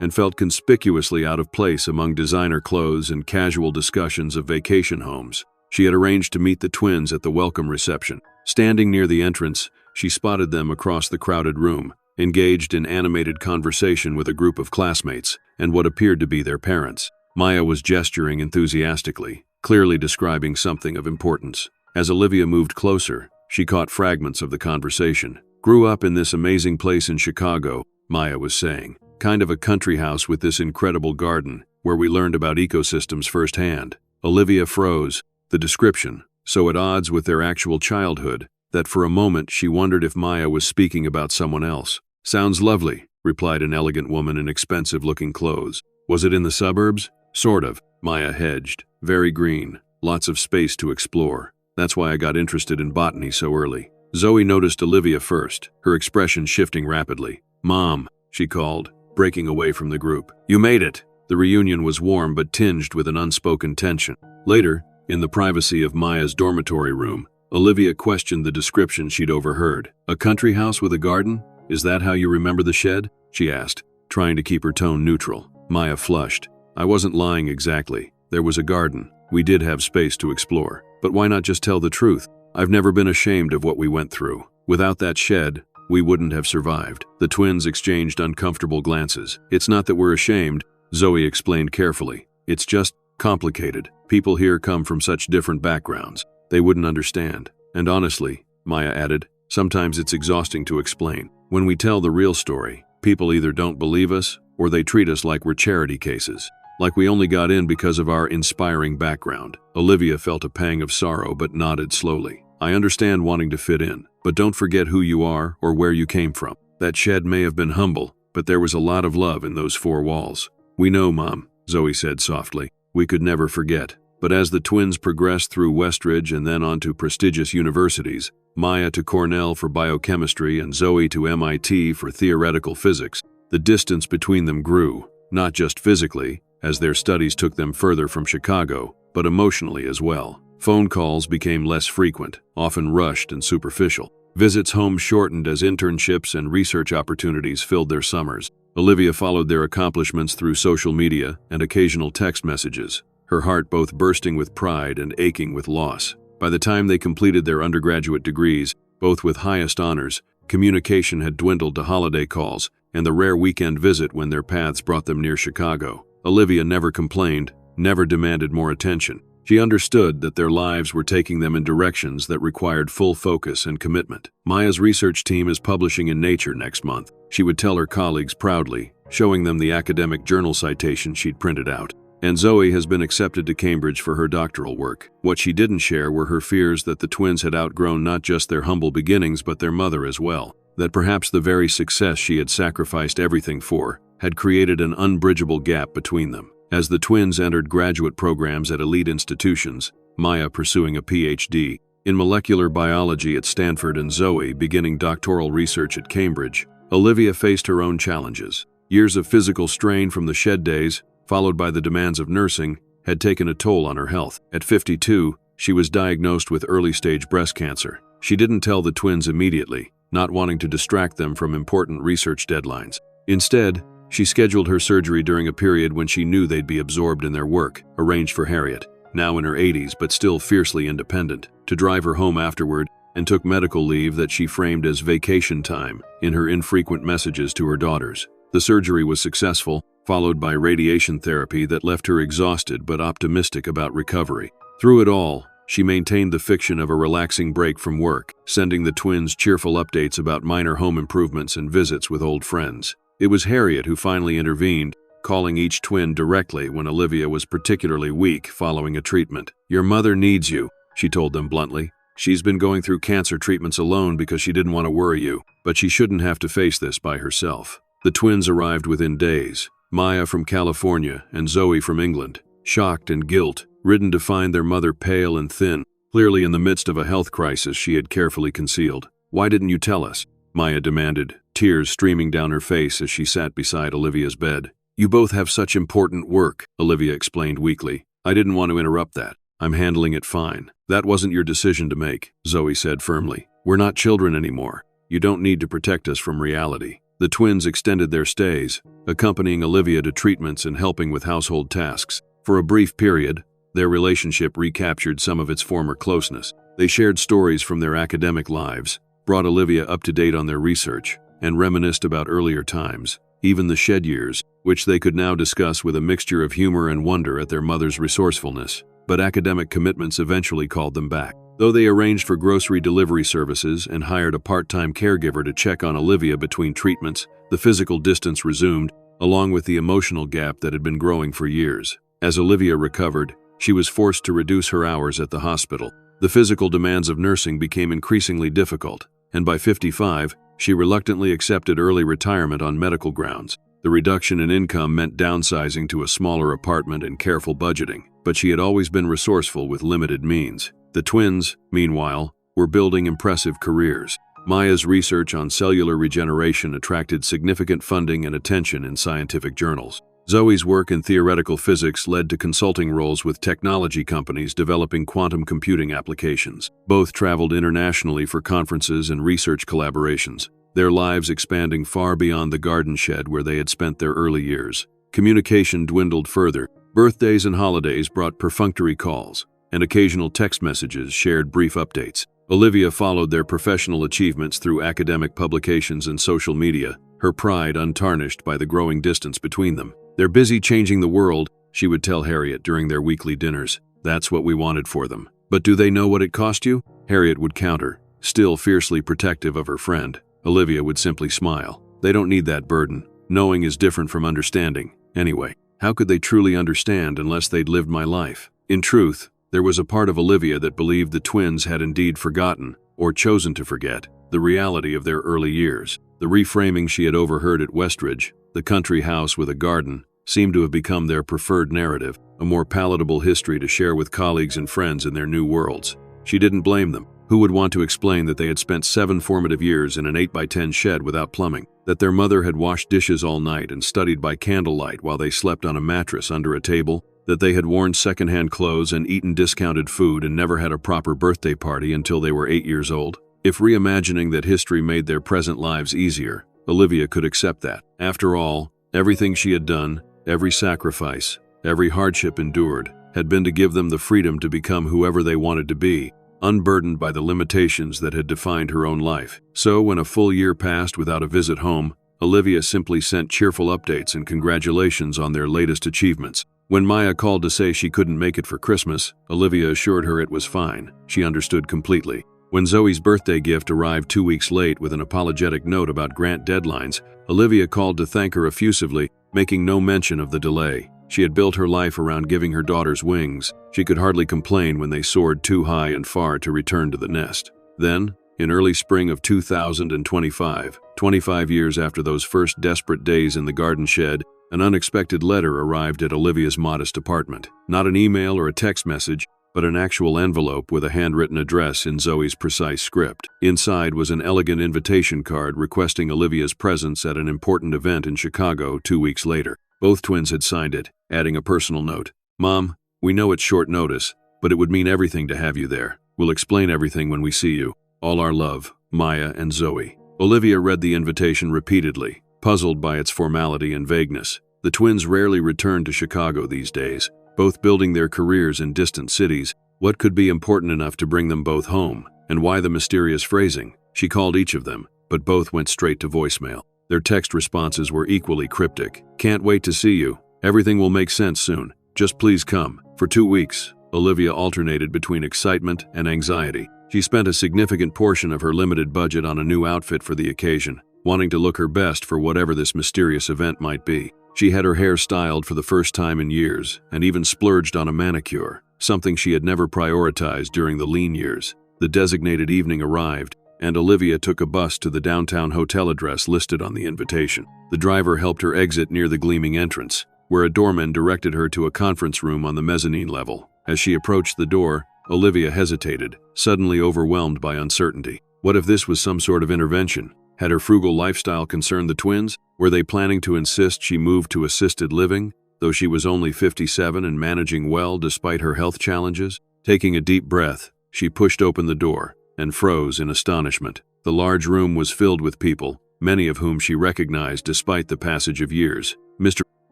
Speaker 1: and felt conspicuously out of place among designer clothes and casual discussions of vacation homes. She had arranged to meet the twins at the welcome reception. Standing near the entrance, she spotted them across the crowded room, engaged in animated conversation with a group of classmates and what appeared to be their parents. Maya was gesturing enthusiastically, clearly describing something of importance. As Olivia moved closer, she caught fragments of the conversation. "Grew up in this amazing place in Chicago," Maya was saying. "Kind of a country house with this incredible garden, where we learned about ecosystems firsthand." Olivia froze, the description so at odds with their actual childhood that for a moment she wondered if Maya was speaking about someone else. "Sounds lovely," replied an elegant woman in expensive-looking clothes. "Was it in the suburbs?" "Sort of," Maya hedged. "Very green, lots of space to explore. That's why I got interested in botany so early." Zoe noticed Olivia first, her expression shifting rapidly. "Mom," she called, breaking away from the group. "You made it!" The reunion was warm but tinged with an unspoken tension. Later, in the privacy of Maya's dormitory room, Olivia questioned the description she'd overheard. A country house with a garden? Is that how you remember the shed? She asked, trying to keep her tone neutral. Maya flushed. I wasn't lying exactly. There was a garden. We did have space to explore. But why not just tell the truth? I've never been ashamed of what we went through. Without that shed, we wouldn't have survived. The twins exchanged uncomfortable glances. It's not that we're ashamed, Zoe explained carefully. It's just complicated. People here come from such different backgrounds. They wouldn't understand. And honestly, Maya added, sometimes it's exhausting to explain. When we tell the real story, people either don't believe us or they treat us like we're charity cases. Like we only got in because of our inspiring background. Olivia felt a pang of sorrow but nodded slowly. I understand wanting to fit in, but don't forget who you are or where you came from. That shed may have been humble, but there was a lot of love in those four walls. We know, Mom, Zoe said softly. We could never forget. But as the twins progressed through Westridge and then on to prestigious universities, Maya to Cornell for biochemistry and Zoe to MIT for theoretical physics, the distance between them grew, not just physically, as their studies took them further from Chicago, but emotionally as well. Phone calls became less frequent, often rushed and superficial. Visits home shortened as internships and research opportunities filled their summers. Olivia followed their accomplishments through social media and occasional text messages, her heart both bursting with pride and aching with loss. By the time they completed their undergraduate degrees, both with highest honors, communication had dwindled to holiday calls and the rare weekend visit when their paths brought them near Chicago. Olivia never complained, never demanded more attention. She understood that their lives were taking them in directions that required full focus and commitment. Maya's research team is publishing in Nature next month, she would tell her colleagues proudly, showing them the academic journal citation she'd printed out. And Zoe has been accepted to Cambridge for her doctoral work. What she didn't share were her fears that the twins had outgrown not just their humble beginnings but their mother as well. That perhaps the very success she had sacrificed everything for had created an unbridgeable gap between them. As the twins entered graduate programs at elite institutions, Maya pursuing a PhD in molecular biology at Stanford and Zoe beginning doctoral research at Cambridge, Olivia faced her own challenges. Years of physical strain from the shed days, followed by the demands of nursing, had taken a toll on her health. At 52, she was diagnosed with early-stage breast cancer. She didn't tell the twins immediately, not wanting to distract them from important research deadlines. Instead, she scheduled her surgery during a period when she knew they'd be absorbed in their work, arranged for Harriet, now in her 80s but still fiercely independent, to drive her home afterward, and took medical leave that she framed as vacation time in her infrequent messages to her daughters. The surgery was successful, followed by radiation therapy that left her exhausted but optimistic about recovery. Through it all, she maintained the fiction of a relaxing break from work, sending the twins cheerful updates about minor home improvements and visits with old friends. It was Harriet who finally intervened, calling each twin directly when Olivia was particularly weak following a treatment. Your mother needs you, she told them bluntly. She's been going through cancer treatments alone because she didn't want to worry you, but she shouldn't have to face this by herself. The twins arrived within days, Maya from California and Zoe from England, shocked and guilt-ridden to find their mother pale and thin, clearly in the midst of a health crisis she had carefully concealed. Why didn't you tell us? Maya demanded, tears streaming down her face as she sat beside Olivia's bed. You both have such important work, Olivia explained weakly. I didn't want to interrupt that. I'm handling it fine. That wasn't your decision to make, Zoe said firmly. We're not children anymore. You don't need to protect us from reality. The twins extended their stays, accompanying Olivia to treatments and helping with household tasks. For a brief period, their relationship recaptured some of its former closeness. They shared stories from their academic lives, brought Olivia up to date on their research, and reminisced about earlier times, even the shed years, which they could now discuss with a mixture of humor and wonder at their mother's resourcefulness. But academic commitments eventually called them back. Though they arranged for grocery delivery services and hired a part-time caregiver to check on Olivia between treatments, the physical distance resumed, along with the emotional gap that had been growing for years. As Olivia recovered, she was forced to reduce her hours at the hospital. The physical demands of nursing became increasingly difficult, and by 55, she reluctantly accepted early retirement on medical grounds. The reduction in income meant downsizing to a smaller apartment and careful budgeting, but she had always been resourceful with limited means. The twins, meanwhile, were building impressive careers. Maya's research on cellular regeneration attracted significant funding and attention in scientific journals. Zoe's work in theoretical physics led to consulting roles with technology companies developing quantum computing applications. Both traveled internationally for conferences and research collaborations, their lives expanding far beyond the garden shed where they had spent their early years. Communication dwindled further. Birthdays and holidays brought perfunctory calls, and occasional text messages shared brief updates. Olivia followed their professional achievements through academic publications and social media, her pride untarnished by the growing distance between them. "They're busy changing the world," she would tell Harriet during their weekly dinners. "That's what we wanted for them." "But do they know what it cost you?" Harriet would counter, still fiercely protective of her friend. Olivia would simply smile. "They don't need that burden. Knowing is different from understanding. Anyway, how could they truly understand unless they'd lived my life?" In truth, there was a part of Olivia that believed the twins had indeed forgotten, or chosen to forget, the reality of their early years. The reframing she had overheard at Westridge, the country house with a garden, seemed to have become their preferred narrative, a more palatable history to share with colleagues and friends in their new worlds. She didn't blame them. Who would want to explain that they had spent 7 formative years in an 8x10 shed without plumbing, that their mother had washed dishes all night and studied by candlelight while they slept on a mattress under a table, that they had worn secondhand clothes and eaten discounted food and never had a proper birthday party until they were 8 years old? If reimagining that history made their present lives easier, Olivia could accept that. After all, everything she had done, every sacrifice, every hardship endured, had been to give them the freedom to become whoever they wanted to be, unburdened by the limitations that had defined her own life. So when a full year passed without a visit home, Olivia simply sent cheerful updates and congratulations on their latest achievements. When Maya called to say she couldn't make it for Christmas, Olivia assured her it was fine. She understood completely. When Zoe's birthday gift arrived 2 weeks late with an apologetic note about grant deadlines, Olivia called to thank her effusively, making no mention of the delay. She had built her life around giving her daughters wings. She could hardly complain when they soared too high and far to return to the nest. Then, in early spring of 2025, 25 years after those first desperate days in the garden shed, an unexpected letter arrived at Olivia's modest apartment. Not an email or a text message, but an actual envelope with a handwritten address in Zoe's precise script. Inside was an elegant invitation card requesting Olivia's presence at an important event in Chicago 2 weeks later. Both twins had signed it, adding a personal note. "Mom, we know it's short notice, but it would mean everything to have you there. We'll explain everything when we see you. All our love, Maya and Zoe." Olivia read the invitation repeatedly, puzzled by its formality and vagueness. The twins rarely returned to Chicago these days, both building their careers in distant cities. What could be important enough to bring them both home? And why the mysterious phrasing? She called each of them, but both went straight to voicemail. Their text responses were equally cryptic. "Can't wait to see you. Everything will make sense soon. Just please come." For 2 weeks, Olivia alternated between excitement and anxiety. She spent a significant portion of her limited budget on a new outfit for the occasion, wanting to look her best for whatever this mysterious event might be. She had her hair styled for the first time in years, and even splurged on a manicure, something she had never prioritized during the lean years. The designated evening arrived, and Olivia took a bus to the downtown hotel address listed on the invitation. The driver helped her exit near the gleaming entrance, where a doorman directed her to a conference room on the mezzanine level. As she approached the door, Olivia hesitated, suddenly overwhelmed by uncertainty. What if this was some sort of intervention? Had her frugal lifestyle concerned the twins? Were they planning to insist she move to assisted living, though she was only 57 and managing well despite her health challenges? Taking a deep breath, she pushed open the door and froze in astonishment. The large room was filled with people, many of whom she recognized despite the passage of years. Mr.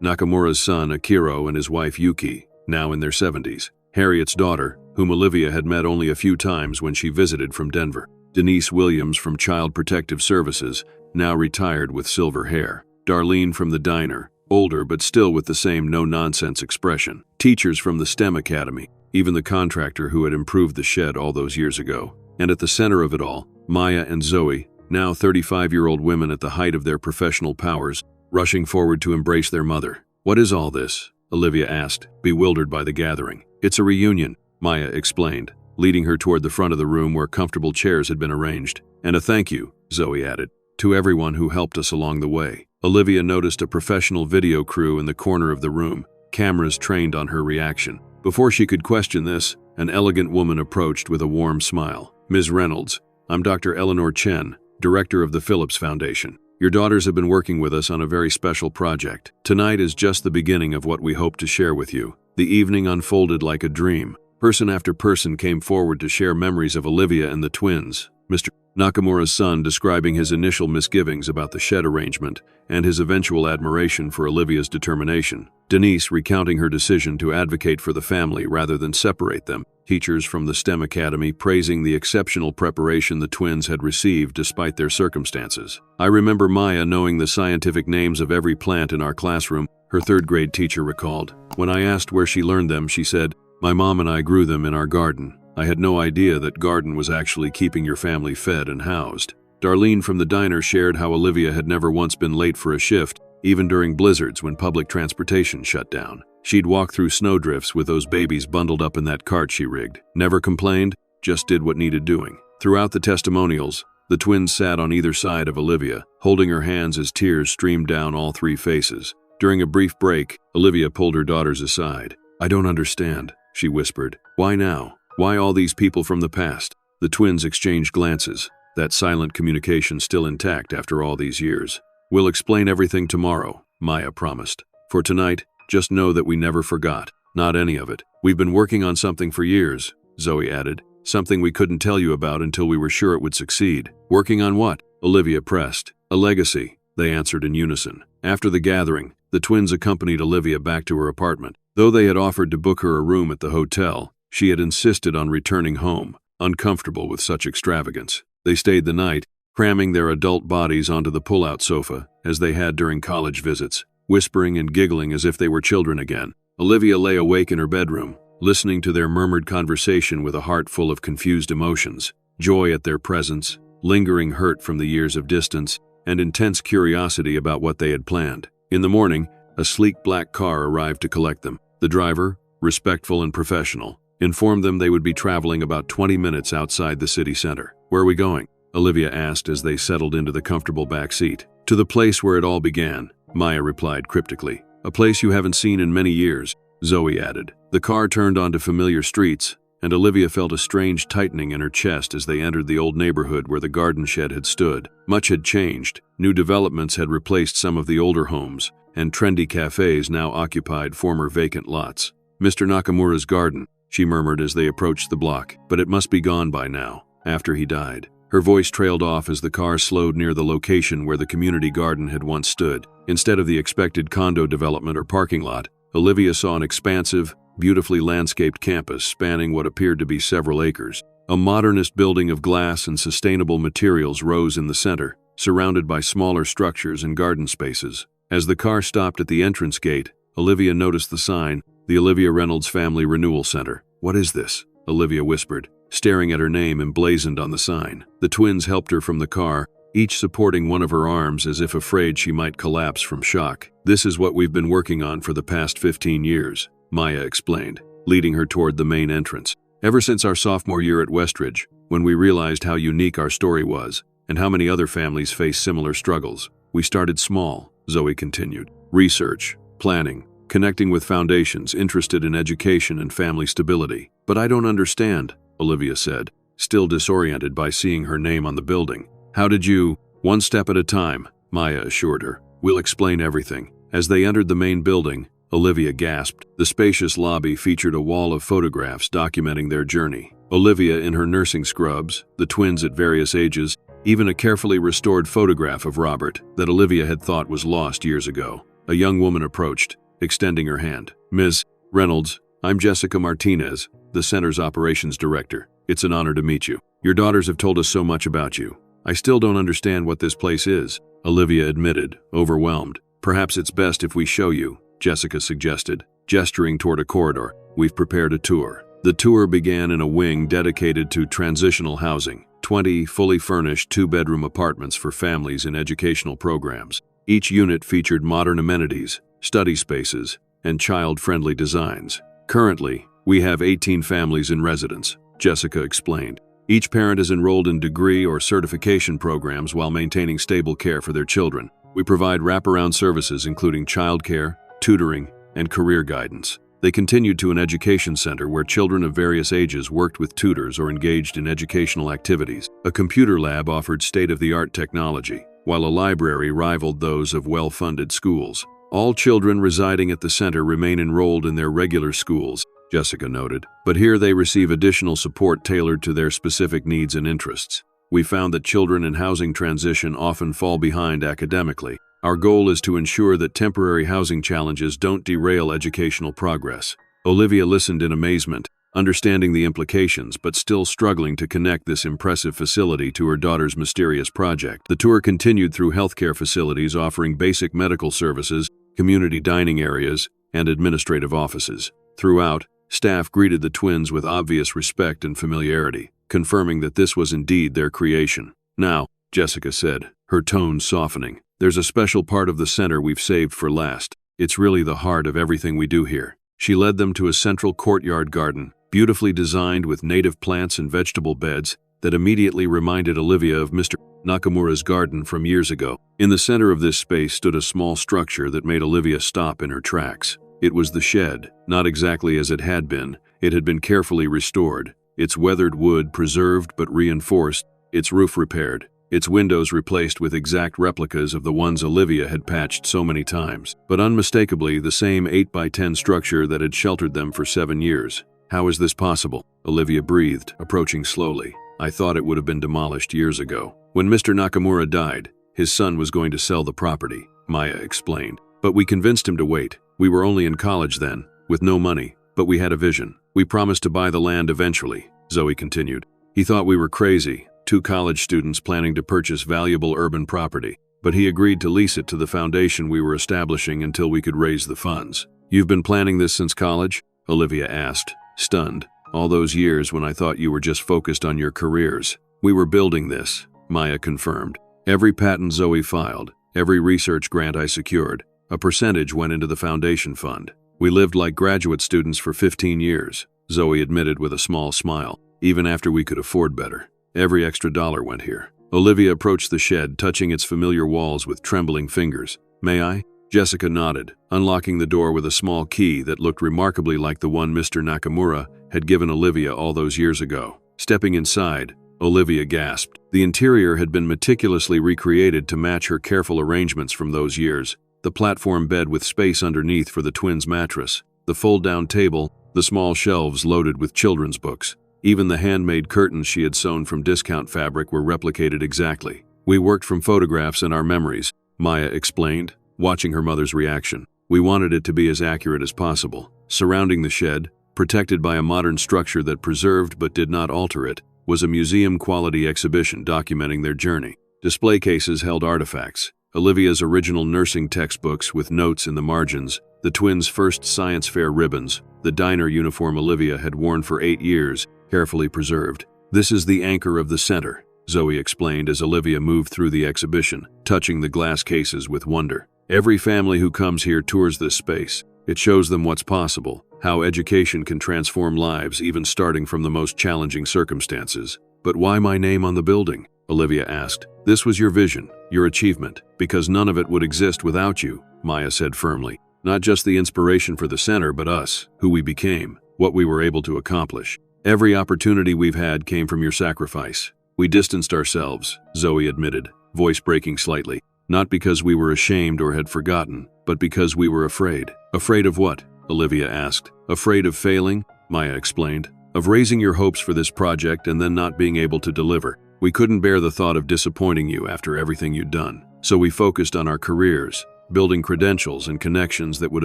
Speaker 1: Nakamura's son Akiro and his wife Yuki, now in their 70s. Harriet's daughter, whom Olivia had met only a few times when she visited from Denver. Denise Williams from Child Protective Services, now retired with silver hair. Darlene from the diner, older but still with the same no-nonsense expression. Teachers from the STEM Academy, even the contractor who had improved the shed all those years ago. And at the center of it all, Maya and Zoe, now 35-year-old women at the height of their professional powers, rushing forward to embrace their mother. "What is all this?" Olivia asked, bewildered by the gathering. "It's a reunion," Maya explained, leading her toward the front of the room where comfortable chairs had been arranged. "And a thank you," Zoe added, "to everyone who helped us along the way." Olivia noticed a professional video crew in the corner of the room, cameras trained on her reaction. Before she could question this, an elegant woman approached with a warm smile. "Ms. Reynolds, I'm Dr. Eleanor Chen, director of the Phillips Foundation. Your daughters have been working with us on a very special project. Tonight is just the beginning of what we hope to share with you." The evening unfolded like a dream. Person after person came forward to share memories of Olivia and the twins. Mr. Nakamura's son describing his initial misgivings about the shed arrangement and his eventual admiration for Olivia's determination. Denise recounting her decision to advocate for the family rather than separate them. Teachers from the STEM Academy praising the exceptional preparation the twins had received despite their circumstances. "I remember Maya knowing the scientific names of every plant in our classroom," her third-grade teacher recalled. "When I asked where she learned them, she said, 'My mom and I grew them in our garden. I had no idea that garden was actually keeping your family fed and housed.'" Darlene from the diner shared how Olivia had never once been late for a shift, even during blizzards when public transportation shut down. She'd walk through snowdrifts with those babies bundled up in that cart she rigged. Never complained, just did what needed doing. Throughout the testimonials, the twins sat on either side of Olivia, holding her hands as tears streamed down all three faces. During a brief break, Olivia pulled her daughters aside. "I don't understand," she whispered. "Why now? Why all these people from the past?" The twins exchanged glances, that silent communication still intact after all these years. "We'll explain everything tomorrow," Maya promised. "For tonight, just know that we never forgot. Not any of it. We've been working on something for years," Zoe added. "Something we couldn't tell you about until we were sure it would succeed." "Working on what?" Olivia pressed. "A legacy," they answered in unison. After the gathering, the twins accompanied Olivia back to her apartment. Though they had offered to book her a room at the hotel, she had insisted on returning home, uncomfortable with such extravagance. They stayed the night, cramming their adult bodies onto the pull-out sofa, as they had during college visits, whispering and giggling as if they were children again. Olivia lay awake in her bedroom, listening to their murmured conversation with a heart full of confused emotions, joy at their presence, lingering hurt from the years of distance, and intense curiosity about what they had planned. In the morning, a sleek black car arrived to collect them. The driver, respectful and professional, informed them they would be traveling about 20 minutes outside the city center. "Where are we going?" Olivia asked as they settled into the comfortable back seat. "To the place where it all began," Maya replied cryptically. "A place you haven't seen in many years," Zoe added. The car turned onto familiar streets, and Olivia felt a strange tightening in her chest as they entered the old neighborhood where the garden shed had stood. Much had changed. New developments had replaced some of the older homes, and trendy cafes now occupied former vacant lots. "Mr. Nakamura's garden," she murmured as they approached the block. "But it must be gone by now, after he died." Her voice trailed off as the car slowed near the location where the community garden had once stood. Instead of the expected condo development or parking lot, Olivia saw an expansive, beautifully landscaped campus spanning what appeared to be several acres. A modernist building of glass and sustainable materials rose in the center, surrounded by smaller structures and garden spaces. As the car stopped at the entrance gate, Olivia noticed the sign, "The Olivia Reynolds Family Renewal Center." "What is this?" Olivia whispered, staring at her name emblazoned on the sign. The twins helped her from the car, each supporting one of her arms as if afraid she might collapse from shock. "This is what we've been working on for the past 15 years, Maya explained, leading her toward the main entrance. "Ever since our sophomore year at Westridge, when we realized how unique our story was, and how many other families face similar struggles. We started small," Zoe continued. "Research, planning, connecting with foundations interested in education and family stability. But I don't understand," Olivia said, still disoriented by seeing her name on the building. "How did you—" "One step at a time," Maya assured her. "We'll explain everything." As they entered the main building, Olivia gasped. The spacious lobby featured a wall of photographs documenting their journey. Olivia in her nursing scrubs, the twins at various ages, even a carefully restored photograph of Robert that Olivia had thought was lost years ago. A young woman approached, extending her hand. "Ms. Reynolds, I'm Jessica Martinez, the center's operations director. It's an honor to meet you. Your daughters have told us so much about you. I still don't understand what this place is," Olivia admitted, overwhelmed. "Perhaps it's best if we show you," Jessica suggested, gesturing toward a corridor. "We've prepared a tour." The tour began in a wing dedicated to transitional housing, 20 fully furnished two-bedroom apartments for families in educational programs. Each unit featured modern amenities, study spaces, and child-friendly designs. "Currently, we have 18 families in residence," Jessica explained. "Each parent is enrolled in degree or certification programs while maintaining stable care for their children. We provide wraparound services including childcare, tutoring, and career guidance." They continued to an education center where children of various ages worked with tutors or engaged in educational activities. A computer lab offered state-of-the-art technology, while a library rivaled those of well-funded schools. All children residing at the center remain enrolled in their regular schools, Jessica noted, but here they receive additional support tailored to their specific needs and interests. We found that children in housing transition often fall behind academically. Our goal is to ensure that temporary housing challenges don't derail educational progress. Olivia listened in amazement, understanding the implications but still struggling to connect this impressive facility to her daughter's mysterious project. The tour continued through healthcare facilities offering basic medical services, community dining areas, and administrative offices. Throughout, staff greeted the twins with obvious respect and familiarity, confirming that this was indeed their creation. "Now," Jessica said, her tone softening, "there's a special part of the center we've saved for last. It's really the heart of everything we do here." She led them to a central courtyard garden, beautifully designed with native plants and vegetable beds that immediately reminded Olivia of Mr. Nakamura's garden from years ago. In the center of this space stood a small structure that made Olivia stop in her tracks. It was the shed, not exactly as it had been. It had been carefully restored, its weathered wood preserved but reinforced, its roof repaired, its windows replaced with exact replicas of the ones Olivia had patched so many times, but unmistakably the same 8x10 structure that had sheltered them for 7 years. "How is this possible?" Olivia breathed, approaching slowly. "I thought it would have been demolished years ago. When Mr. Nakamura died, his son was going to sell the property," Maya explained. "But we convinced him to wait. We were only in college then, with no money, but we had a vision. We promised to buy the land eventually," Zoe continued. "He thought we were crazy, 2 college students planning to purchase valuable urban property, but he agreed to lease it to the foundation we were establishing until we could raise the funds." "You've been planning this since college?" Olivia asked, stunned. "All those years when I thought you were just focused on your careers." "We were building this," Maya confirmed. "Every patent Zoe filed, every research grant I secured, a percentage went into the foundation fund. We lived like graduate students for 15 years, Zoe admitted with a small smile, even after we could afford better. Every extra dollar went here. Olivia approached the shed, touching its familiar walls with trembling fingers. "May I?" Jessica nodded, unlocking the door with a small key that looked remarkably like the one Mr. Nakamura had given Olivia all those years ago. Stepping inside, Olivia gasped. The interior had been meticulously recreated to match her careful arrangements from those years. The platform bed with space underneath for the twins' mattress, the fold-down table, the small shelves loaded with children's books. Even the handmade curtains she had sewn from discount fabric were replicated exactly. "We worked from photographs and our memories," Maya explained, watching her mother's reaction. "We wanted it to be as accurate as possible." Surrounding the shed, protected by a modern structure that preserved but did not alter it, was a museum-quality exhibition documenting their journey. Display cases held artifacts, Olivia's original nursing textbooks with notes in the margins, the twins' first science fair ribbons, the diner uniform Olivia had worn for 8 years, carefully preserved. "This is the anchor of the center," Zoe explained as Olivia moved through the exhibition, touching the glass cases with wonder. "Every family who comes here tours this space. It shows them what's possible, how education can transform lives even starting from the most challenging circumstances." "But why my name on the building?" Olivia asked. "This was your vision, your achievement, because none of it would exist without you," Maya said firmly. "Not just the inspiration for the center, but us, who we became, what we were able to accomplish. Every opportunity we've had came from your sacrifice. We distanced ourselves," Zoe admitted, voice breaking slightly. "Not because we were ashamed or had forgotten, but because we were afraid." "Afraid of what?" Olivia asked. "Afraid of failing," Maya explained. "Of raising your hopes for this project and then not being able to deliver. We couldn't bear the thought of disappointing you after everything you'd done. So we focused on our careers, building credentials and connections that would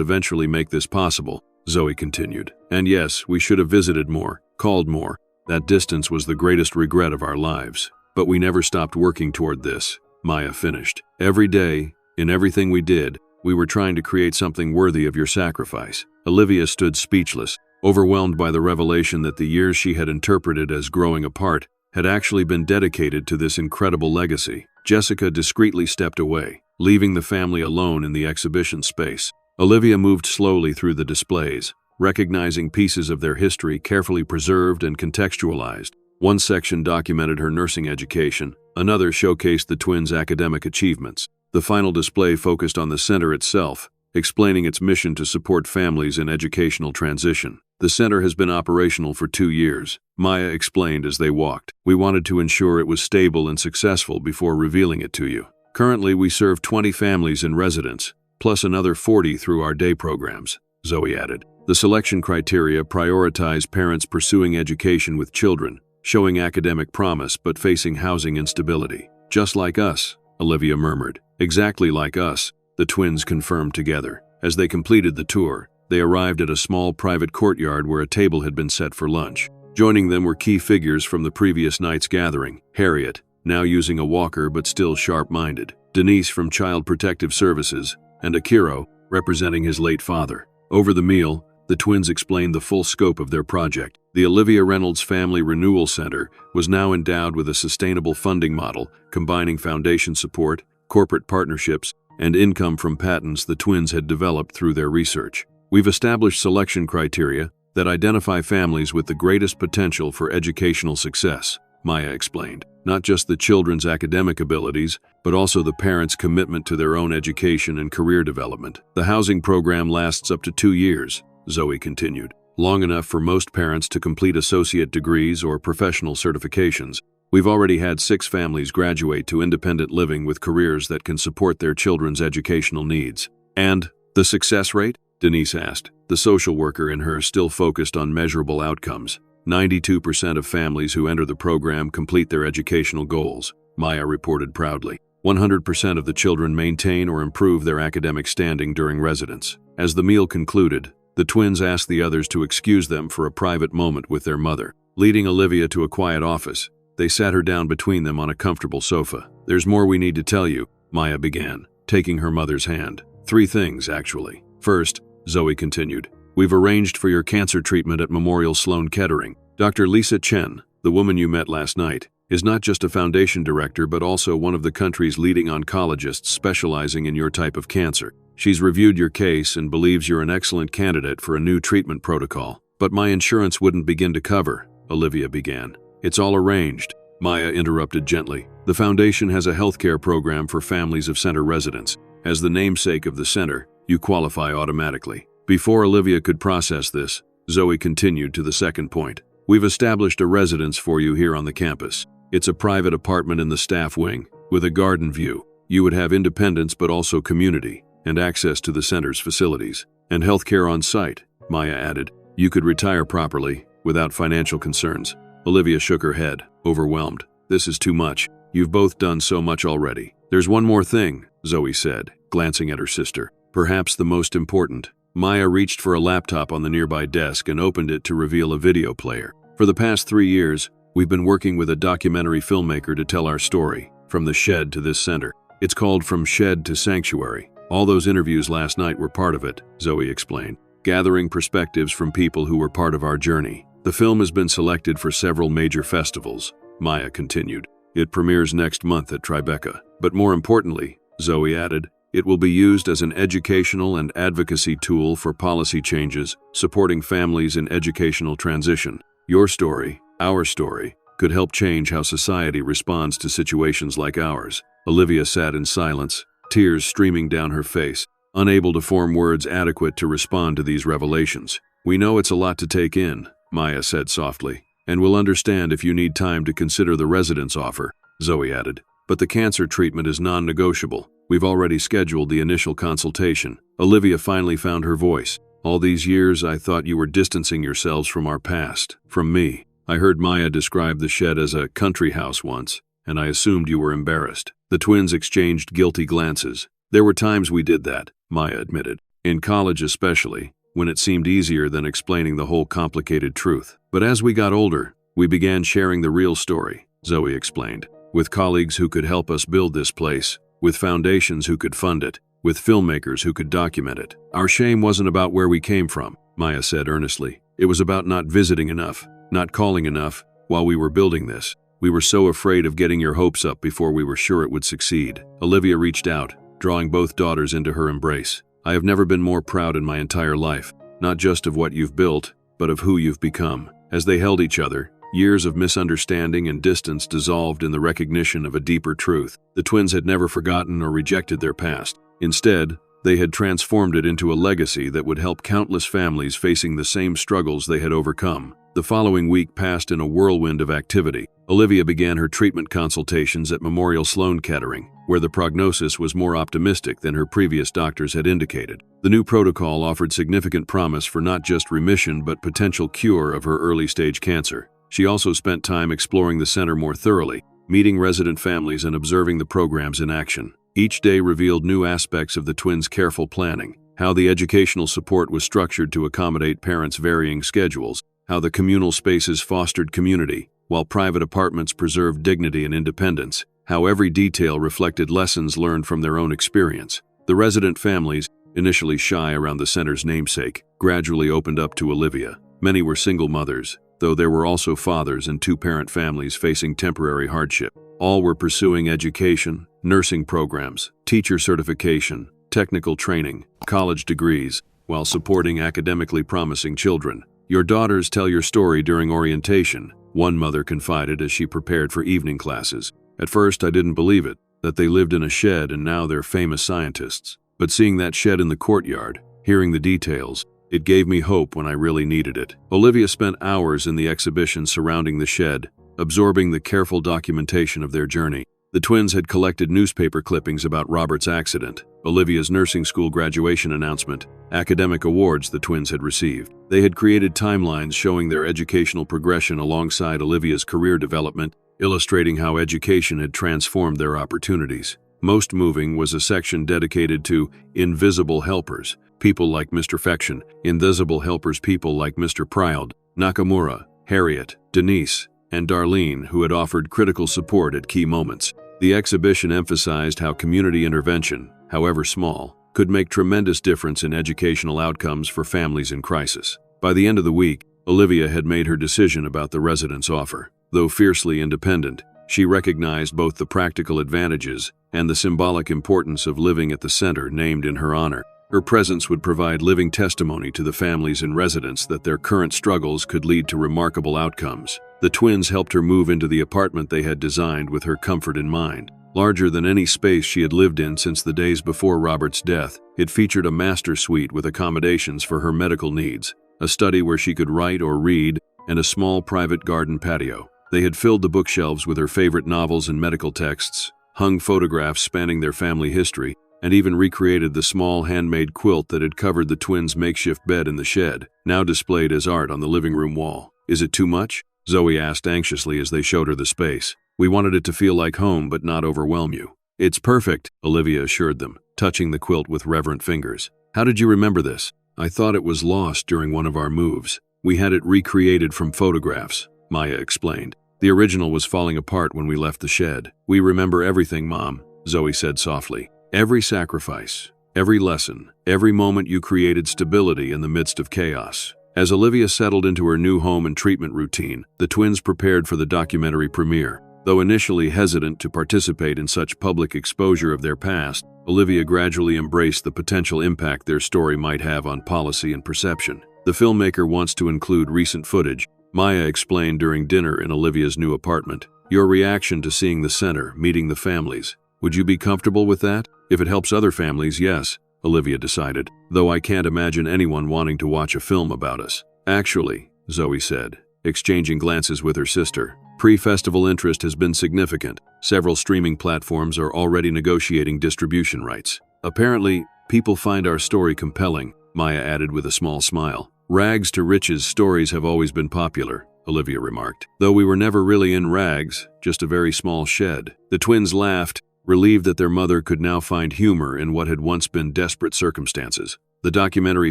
Speaker 1: eventually make this possible," Zoe continued. "And yes, we should have visited more, called more. That distance was the greatest regret of our lives. But we never stopped working toward this," Maya finished. "Every day, in everything we did, we were trying to create something worthy of your sacrifice." Olivia stood speechless, overwhelmed by the revelation that the years she had interpreted as growing apart had actually been dedicated to this incredible legacy. Jessica discreetly stepped away, leaving the family alone in the exhibition space. Olivia moved slowly through the displays, recognizing pieces of their history carefully preserved and contextualized. One section documented her nursing education, another showcased the twins' academic achievements. The final display focused on the center itself, explaining its mission to support families in educational transition. "The center has been operational for 2 years," Maya explained as they walked. "We wanted to ensure it was stable and successful before revealing it to you." Currently, we serve 20 families in residence, plus another 40 through our day programs, Zoe added. The selection criteria prioritize parents pursuing education with children, showing academic promise but facing housing instability. Just like us, Olivia murmured. Exactly like us, the twins confirmed together. As they completed the tour, they arrived at a small private courtyard where a table had been set for lunch. Joining them were key figures from the previous night's gathering: Harriet, now using a walker but still sharp-minded, Denise from Child Protective Services, and Akiro, representing his late father. Over the meal, the twins explained the full scope of their project. The Olivia Reynolds Family Renewal Center was now endowed with a sustainable funding model, combining foundation support, corporate partnerships, and income from patents the twins had developed through their research. We've established selection criteria that identify families with the greatest potential for educational success, Maya explained. Not just the children's academic abilities, but also the parents' commitment to their own education and career development. The housing program lasts up to 2 years, Zoe continued, long enough for most parents to complete associate degrees or professional certifications. We've already had 6 families graduate to independent living with careers that can support their children's educational needs. And the success rate? Denise asked, the social worker in her still focused on measurable outcomes. 92% of families who enter the program complete their educational goals, Maya reported proudly. 100% of the children maintain or improve their academic standing during residence. As the meal concluded, the twins asked the others to excuse them for a private moment with their mother. Leading Olivia to a quiet office, they sat her down between them on a comfortable sofa. There's more we need to tell you, Maya began, taking her mother's hand. 3 things, actually. First, Zoe continued, we've arranged for your cancer treatment at Memorial Sloan Kettering. Dr. Lisa Chen, the woman you met last night, is not just a foundation director but also one of the country's leading oncologists specializing in your type of cancer. She's reviewed your case and believes you're an excellent candidate for a new treatment protocol. But my insurance wouldn't begin to cover, Olivia began. It's all arranged, Maya interrupted gently. The foundation has a healthcare program for families of center residents. As the namesake of the center, you qualify automatically. Before Olivia could process this, Zoe continued to the second point. We've established a residence for you here on the campus. It's a private apartment in the staff wing, with a garden view. You would have independence but also community, and access to the center's facilities. And healthcare on site, Maya added. You could retire properly, without financial concerns. Olivia shook her head, overwhelmed. This is too much. You've both done so much already. There's one more thing, Zoe said, glancing at her sister. Perhaps the most important. Maya reached for a laptop on the nearby desk and opened it to reveal a video player. For the past 3 years, we've been working with a documentary filmmaker to tell our story, from the shed to this center. It's called From Shed to Sanctuary. All those interviews last night were part of it, Zoe explained, gathering perspectives from people who were part of our journey. The film has been selected for several major festivals, Maya continued. It premieres next month at Tribeca. But more importantly, Zoe added, it will be used as an educational and advocacy tool for policy changes, supporting families in educational transition. Your story, our story, could help change how society responds to situations like ours. Olivia sat in silence, tears streaming down her face, unable to form words adequate to respond to these revelations. We know it's a lot to take in, Maya said softly, and we'll understand if you need time to consider the residence offer, Zoe added. But the cancer treatment is non-negotiable. We've already scheduled the initial consultation. Olivia finally found her voice. All these years I thought you were distancing yourselves from our past, from me. I heard Maya describe the shed as a country house once, and I assumed you were embarrassed. The twins exchanged guilty glances. There were times we did that, Maya admitted. In college especially, when it seemed easier than explaining the whole complicated truth. But as we got older, we began sharing the real story, Zoe explained. With colleagues who could help us build this place, with foundations who could fund it, with filmmakers who could document it. Our shame wasn't about where we came from, Maya said earnestly. It was about not visiting enough, not calling enough, while we were building this. We were so afraid of getting your hopes up before we were sure it would succeed. Olivia reached out, drawing both daughters into her embrace. I have never been more proud in my entire life, not just of what you've built, but of who you've become. As they held each other, years of misunderstanding and distance dissolved in the recognition of a deeper truth. The twins had never forgotten or rejected their past. Instead, they had transformed it into a legacy that would help countless families facing the same struggles they had overcome. The following week passed in a whirlwind of activity. Olivia began her treatment consultations at Memorial Sloan Kettering, where the prognosis was more optimistic than her previous doctors had indicated. The new protocol offered significant promise for not just remission but potential cure of her early-stage cancer. She also spent time exploring the center more thoroughly, meeting resident families and observing the programs in action. Each day revealed new aspects of the twins' careful planning, how the educational support was structured to accommodate parents' varying schedules, how the communal spaces fostered community, while private apartments preserved dignity and independence, how every detail reflected lessons learned from their own experience. The resident families, initially shy around the center's namesake, gradually opened up to Olivia. Many were single mothers, though there were also fathers and two-parent families facing temporary hardship. All were pursuing education, nursing programs, teacher certification, technical training, college degrees, while supporting academically promising children. "Your daughters tell your story during orientation," one mother confided as she prepared for evening classes. "At first I didn't believe it, that they lived in a shed and now they're famous scientists. But seeing that shed in the courtyard, hearing the details, it gave me hope when I really needed it." Olivia spent hours in the exhibition surrounding the shed, absorbing the careful documentation of their journey. The twins had collected newspaper clippings about Robert's accident, Olivia's nursing school graduation announcement, academic awards the twins had received. They had created timelines showing their educational progression alongside Olivia's career development, illustrating how education had transformed their opportunities. Most moving was a section dedicated to invisible helpers, people like Mr. Fection, invisible helpers people like Mr. Proud, Nakamura, Harriet, Denise, and Darlene, who had offered critical support at key moments. The exhibition emphasized how community intervention, however small, could make tremendous difference in educational outcomes for families in crisis. By the end of the week, Olivia had made her decision about the residence offer. Though fiercely independent, she recognized both the practical advantages and the symbolic importance of living at the center named in her honor. Her presence would provide living testimony to the families and residents that their current struggles could lead to remarkable outcomes. The twins helped her move into the apartment they had designed with her comfort in mind. Larger than any space she had lived in since the days before Robert's death, it featured a master suite with accommodations for her medical needs, a study where she could write or read, and a small private garden patio. They had filled the bookshelves with her favorite novels and medical texts, hung photographs spanning their family history, and even recreated the small handmade quilt that had covered the twins' makeshift bed in the shed, now displayed as art on the living room wall. "Is it too much?" Zoe asked anxiously as they showed her the space. "We wanted it to feel like home but not overwhelm you." "It's perfect," Olivia assured them, touching the quilt with reverent fingers. "How did you remember this?" "I thought it was lost during one of our moves. We had it recreated from photographs," Maya explained. "The original was falling apart when we left the shed." "We remember everything, Mom," Zoe said softly. "Every sacrifice, every lesson, every moment you created stability in the midst of chaos." As Olivia settled into her new home and treatment routine, the twins prepared for the documentary premiere. Though initially hesitant to participate in such public exposure of their past, Olivia gradually embraced the potential impact their story might have on policy and perception. "The filmmaker wants to include recent footage," Maya explained during dinner in Olivia's new apartment. "Your reaction to seeing the center, meeting the families. Would you be comfortable with that?" "If it helps other families, yes," Olivia decided, "though I can't imagine anyone wanting to watch a film about us." "Actually," Zoe said, exchanging glances with her sister, "pre-festival interest has been significant. Several streaming platforms are already negotiating distribution rights. Apparently, people find our story compelling," Maya added with a small smile. "Rags to riches stories have always been popular," Olivia remarked. "Though we were never really in rags, just a very small shed." The twins laughed, relieved that their mother could now find humor in what had once been desperate circumstances. The documentary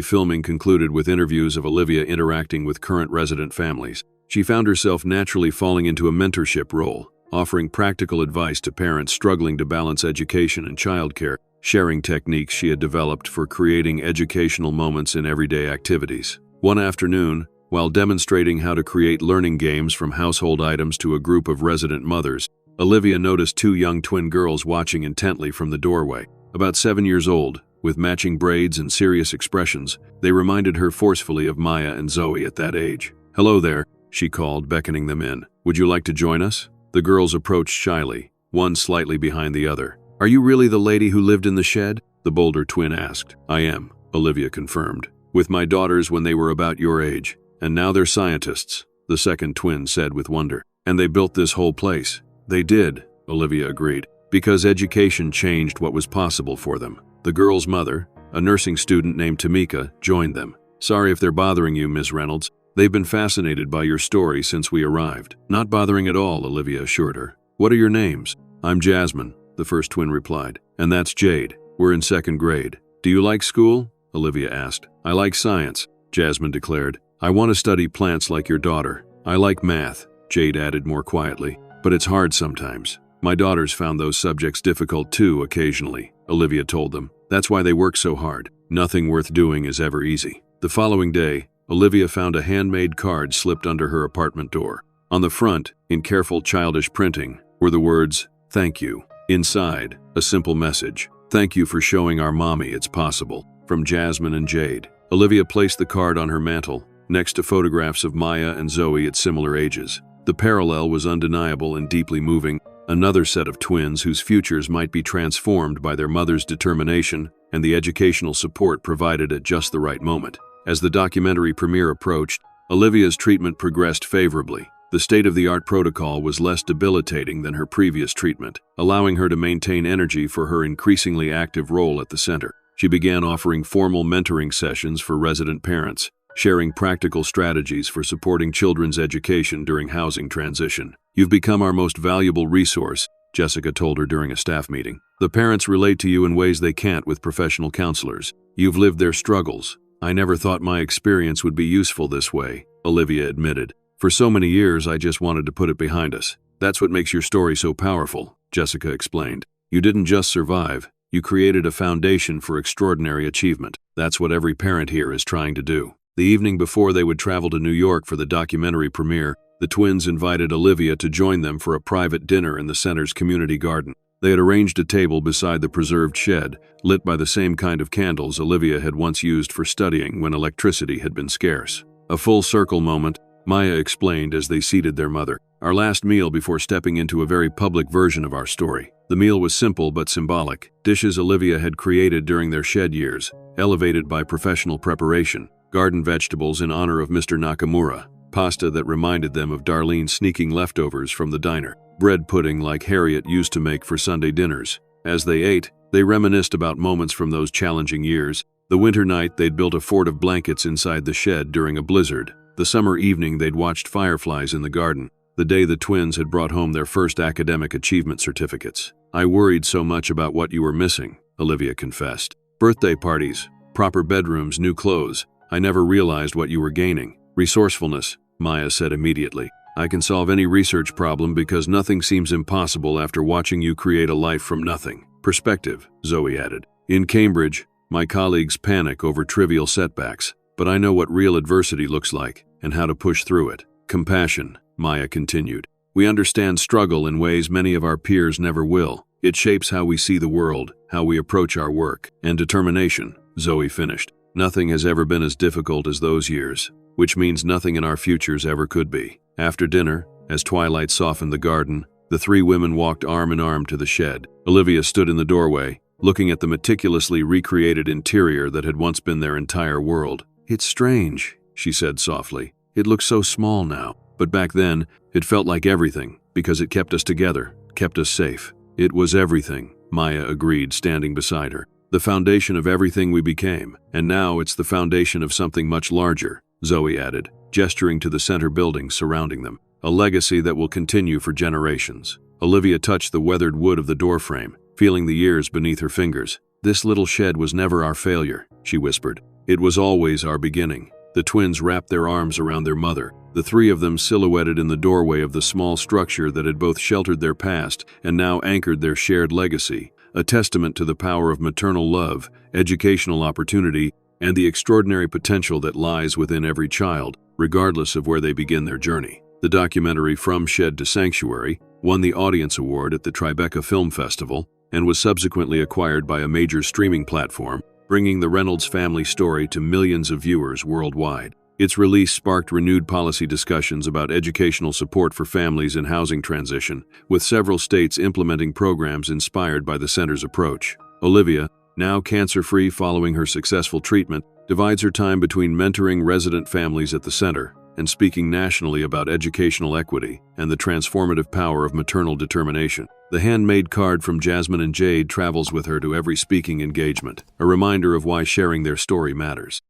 Speaker 1: filming concluded with interviews of Olivia interacting with current resident families. She found herself naturally falling into a mentorship role, offering practical advice to parents struggling to balance education and childcare, sharing techniques she had developed for creating educational moments in everyday activities. One afternoon, while demonstrating how to create learning games from household items to a group of resident mothers, Olivia noticed two young twin girls watching intently from the doorway. About 7 years old, with matching braids and serious expressions, they reminded her forcefully of Maya and Zoe at that age. "Hello there," she called, beckoning them in. "Would you like to join us?" The girls approached shyly, one slightly behind the other. "Are you really the lady who lived in the shed?" the bolder twin asked. "I am," Olivia confirmed. "With my daughters when they were about your age, and now they're scientists." the second twin said with wonder. And they built this whole place. They did, Olivia agreed, because education changed what was possible for them. The girl's mother, a nursing student named Tamika, joined them. Sorry if they're bothering you, Ms. Reynolds. They've been fascinated by your story since we arrived. Not bothering at all, Olivia assured her. What are your names? I'm Jasmine, the first twin replied. And that's Jade. We're in second grade. Do you like school? Olivia asked. I like science, Jasmine declared. I want to study plants like your daughter. I like math, Jade added more quietly. But it's hard sometimes. My daughters found those subjects difficult too occasionally, Olivia told them. That's why they work so hard. Nothing worth doing is ever easy. The following day, Olivia found a handmade card slipped under her apartment door. On the front, in careful childish printing, were the words, "Thank you." Inside, a simple message. "Thank you for showing our mommy it's possible." From Jasmine and Jade. Olivia placed the card on her mantle, next to photographs of Maya and Zoe at similar ages. The parallel was undeniable and deeply moving. Another set of twins whose futures might be transformed by their mother's determination and the educational support provided at just the right moment. As the documentary premiere approached, Olivia's treatment progressed favorably. The state-of-the-art protocol was less debilitating than her previous treatment, allowing her to maintain energy for her increasingly active role at the center. She began offering formal mentoring sessions for resident parents, sharing practical strategies for supporting children's education during housing transition. You've become our most valuable resource, Jessica told her during a staff meeting. The parents relate to you in ways they can't with professional counselors. You've lived their struggles. I never thought my experience would be useful this way, Olivia admitted. For so many years, I just wanted to put it behind us. That's what makes your story so powerful, Jessica explained. You didn't just survive. You created a foundation for extraordinary achievement. That's what every parent here is trying to do. The evening before they would travel to New York for the documentary premiere, the twins invited Olivia to join them for a private dinner in the center's community garden. They had arranged a table beside the preserved shed, lit by the same kind of candles Olivia had once used for studying when electricity had been scarce. A full circle moment, Maya explained as they seated their mother. Our last meal before stepping into a very public version of our story. The meal was simple but symbolic. Dishes Olivia had created during their shed years, elevated by professional preparation. Garden vegetables in honor of Mr. Nakamura. Pasta that reminded them of Darlene's sneaking leftovers from the diner. Bread pudding like Harriet used to make for Sunday dinners. As they ate, they reminisced about moments from those challenging years. The winter night they'd built a fort of blankets inside the shed during a blizzard. The summer evening they'd watched fireflies in the garden. The day the twins had brought home their first academic achievement certificates. I worried so much about what you were missing, Olivia confessed. Birthday parties, proper bedrooms, new clothes. I never realized what you were gaining. Resourcefulness, Maya said immediately. I can solve any research problem because nothing seems impossible after watching you create a life from nothing. Perspective, Zoe added. In Cambridge, my colleagues panic over trivial setbacks, but I know what real adversity looks like and how to push through it. Compassion, Maya continued. We understand struggle in ways many of our peers never will. It shapes how we see the world, how we approach our work. And determination, Zoe finished. Nothing has ever been as difficult as those years, which means nothing in our futures ever could be. After dinner, as twilight softened the garden, the three women walked arm in arm to the shed. Olivia stood in the doorway, looking at the meticulously recreated interior that had once been their entire world. It's strange, she said softly. It looks so small now, but back then, it felt like everything, because it kept us together, kept us safe. It was everything, Maya agreed, standing beside her. The foundation of everything we became, and now it's the foundation of something much larger, Zoe added, gesturing to the center buildings surrounding them. A legacy that will continue for generations. Olivia touched the weathered wood of the doorframe, feeling the years beneath her fingers. This little shed was never our failure, she whispered. It was always our beginning. The twins wrapped their arms around their mother, the three of them silhouetted in the doorway of the small structure that had both sheltered their past and now anchored their shared legacy, a testament to the power of maternal love, educational opportunity, and the extraordinary potential that lies within every child, regardless of where they begin their journey. The documentary From Shed to Sanctuary won the Audience Award at the Tribeca Film Festival and was subsequently acquired by a major streaming platform, bringing the Reynolds family story to millions of viewers worldwide. Its release sparked renewed policy discussions about educational support for families in housing transition, with several states implementing programs inspired by the center's approach. Olivia, now cancer-free following her successful treatment, divides her time between mentoring resident families at the center and speaking nationally about educational equity and the transformative power of maternal determination. The handmade card from Jasmine and Jade travels with her to every speaking engagement, a reminder of why sharing their story matters.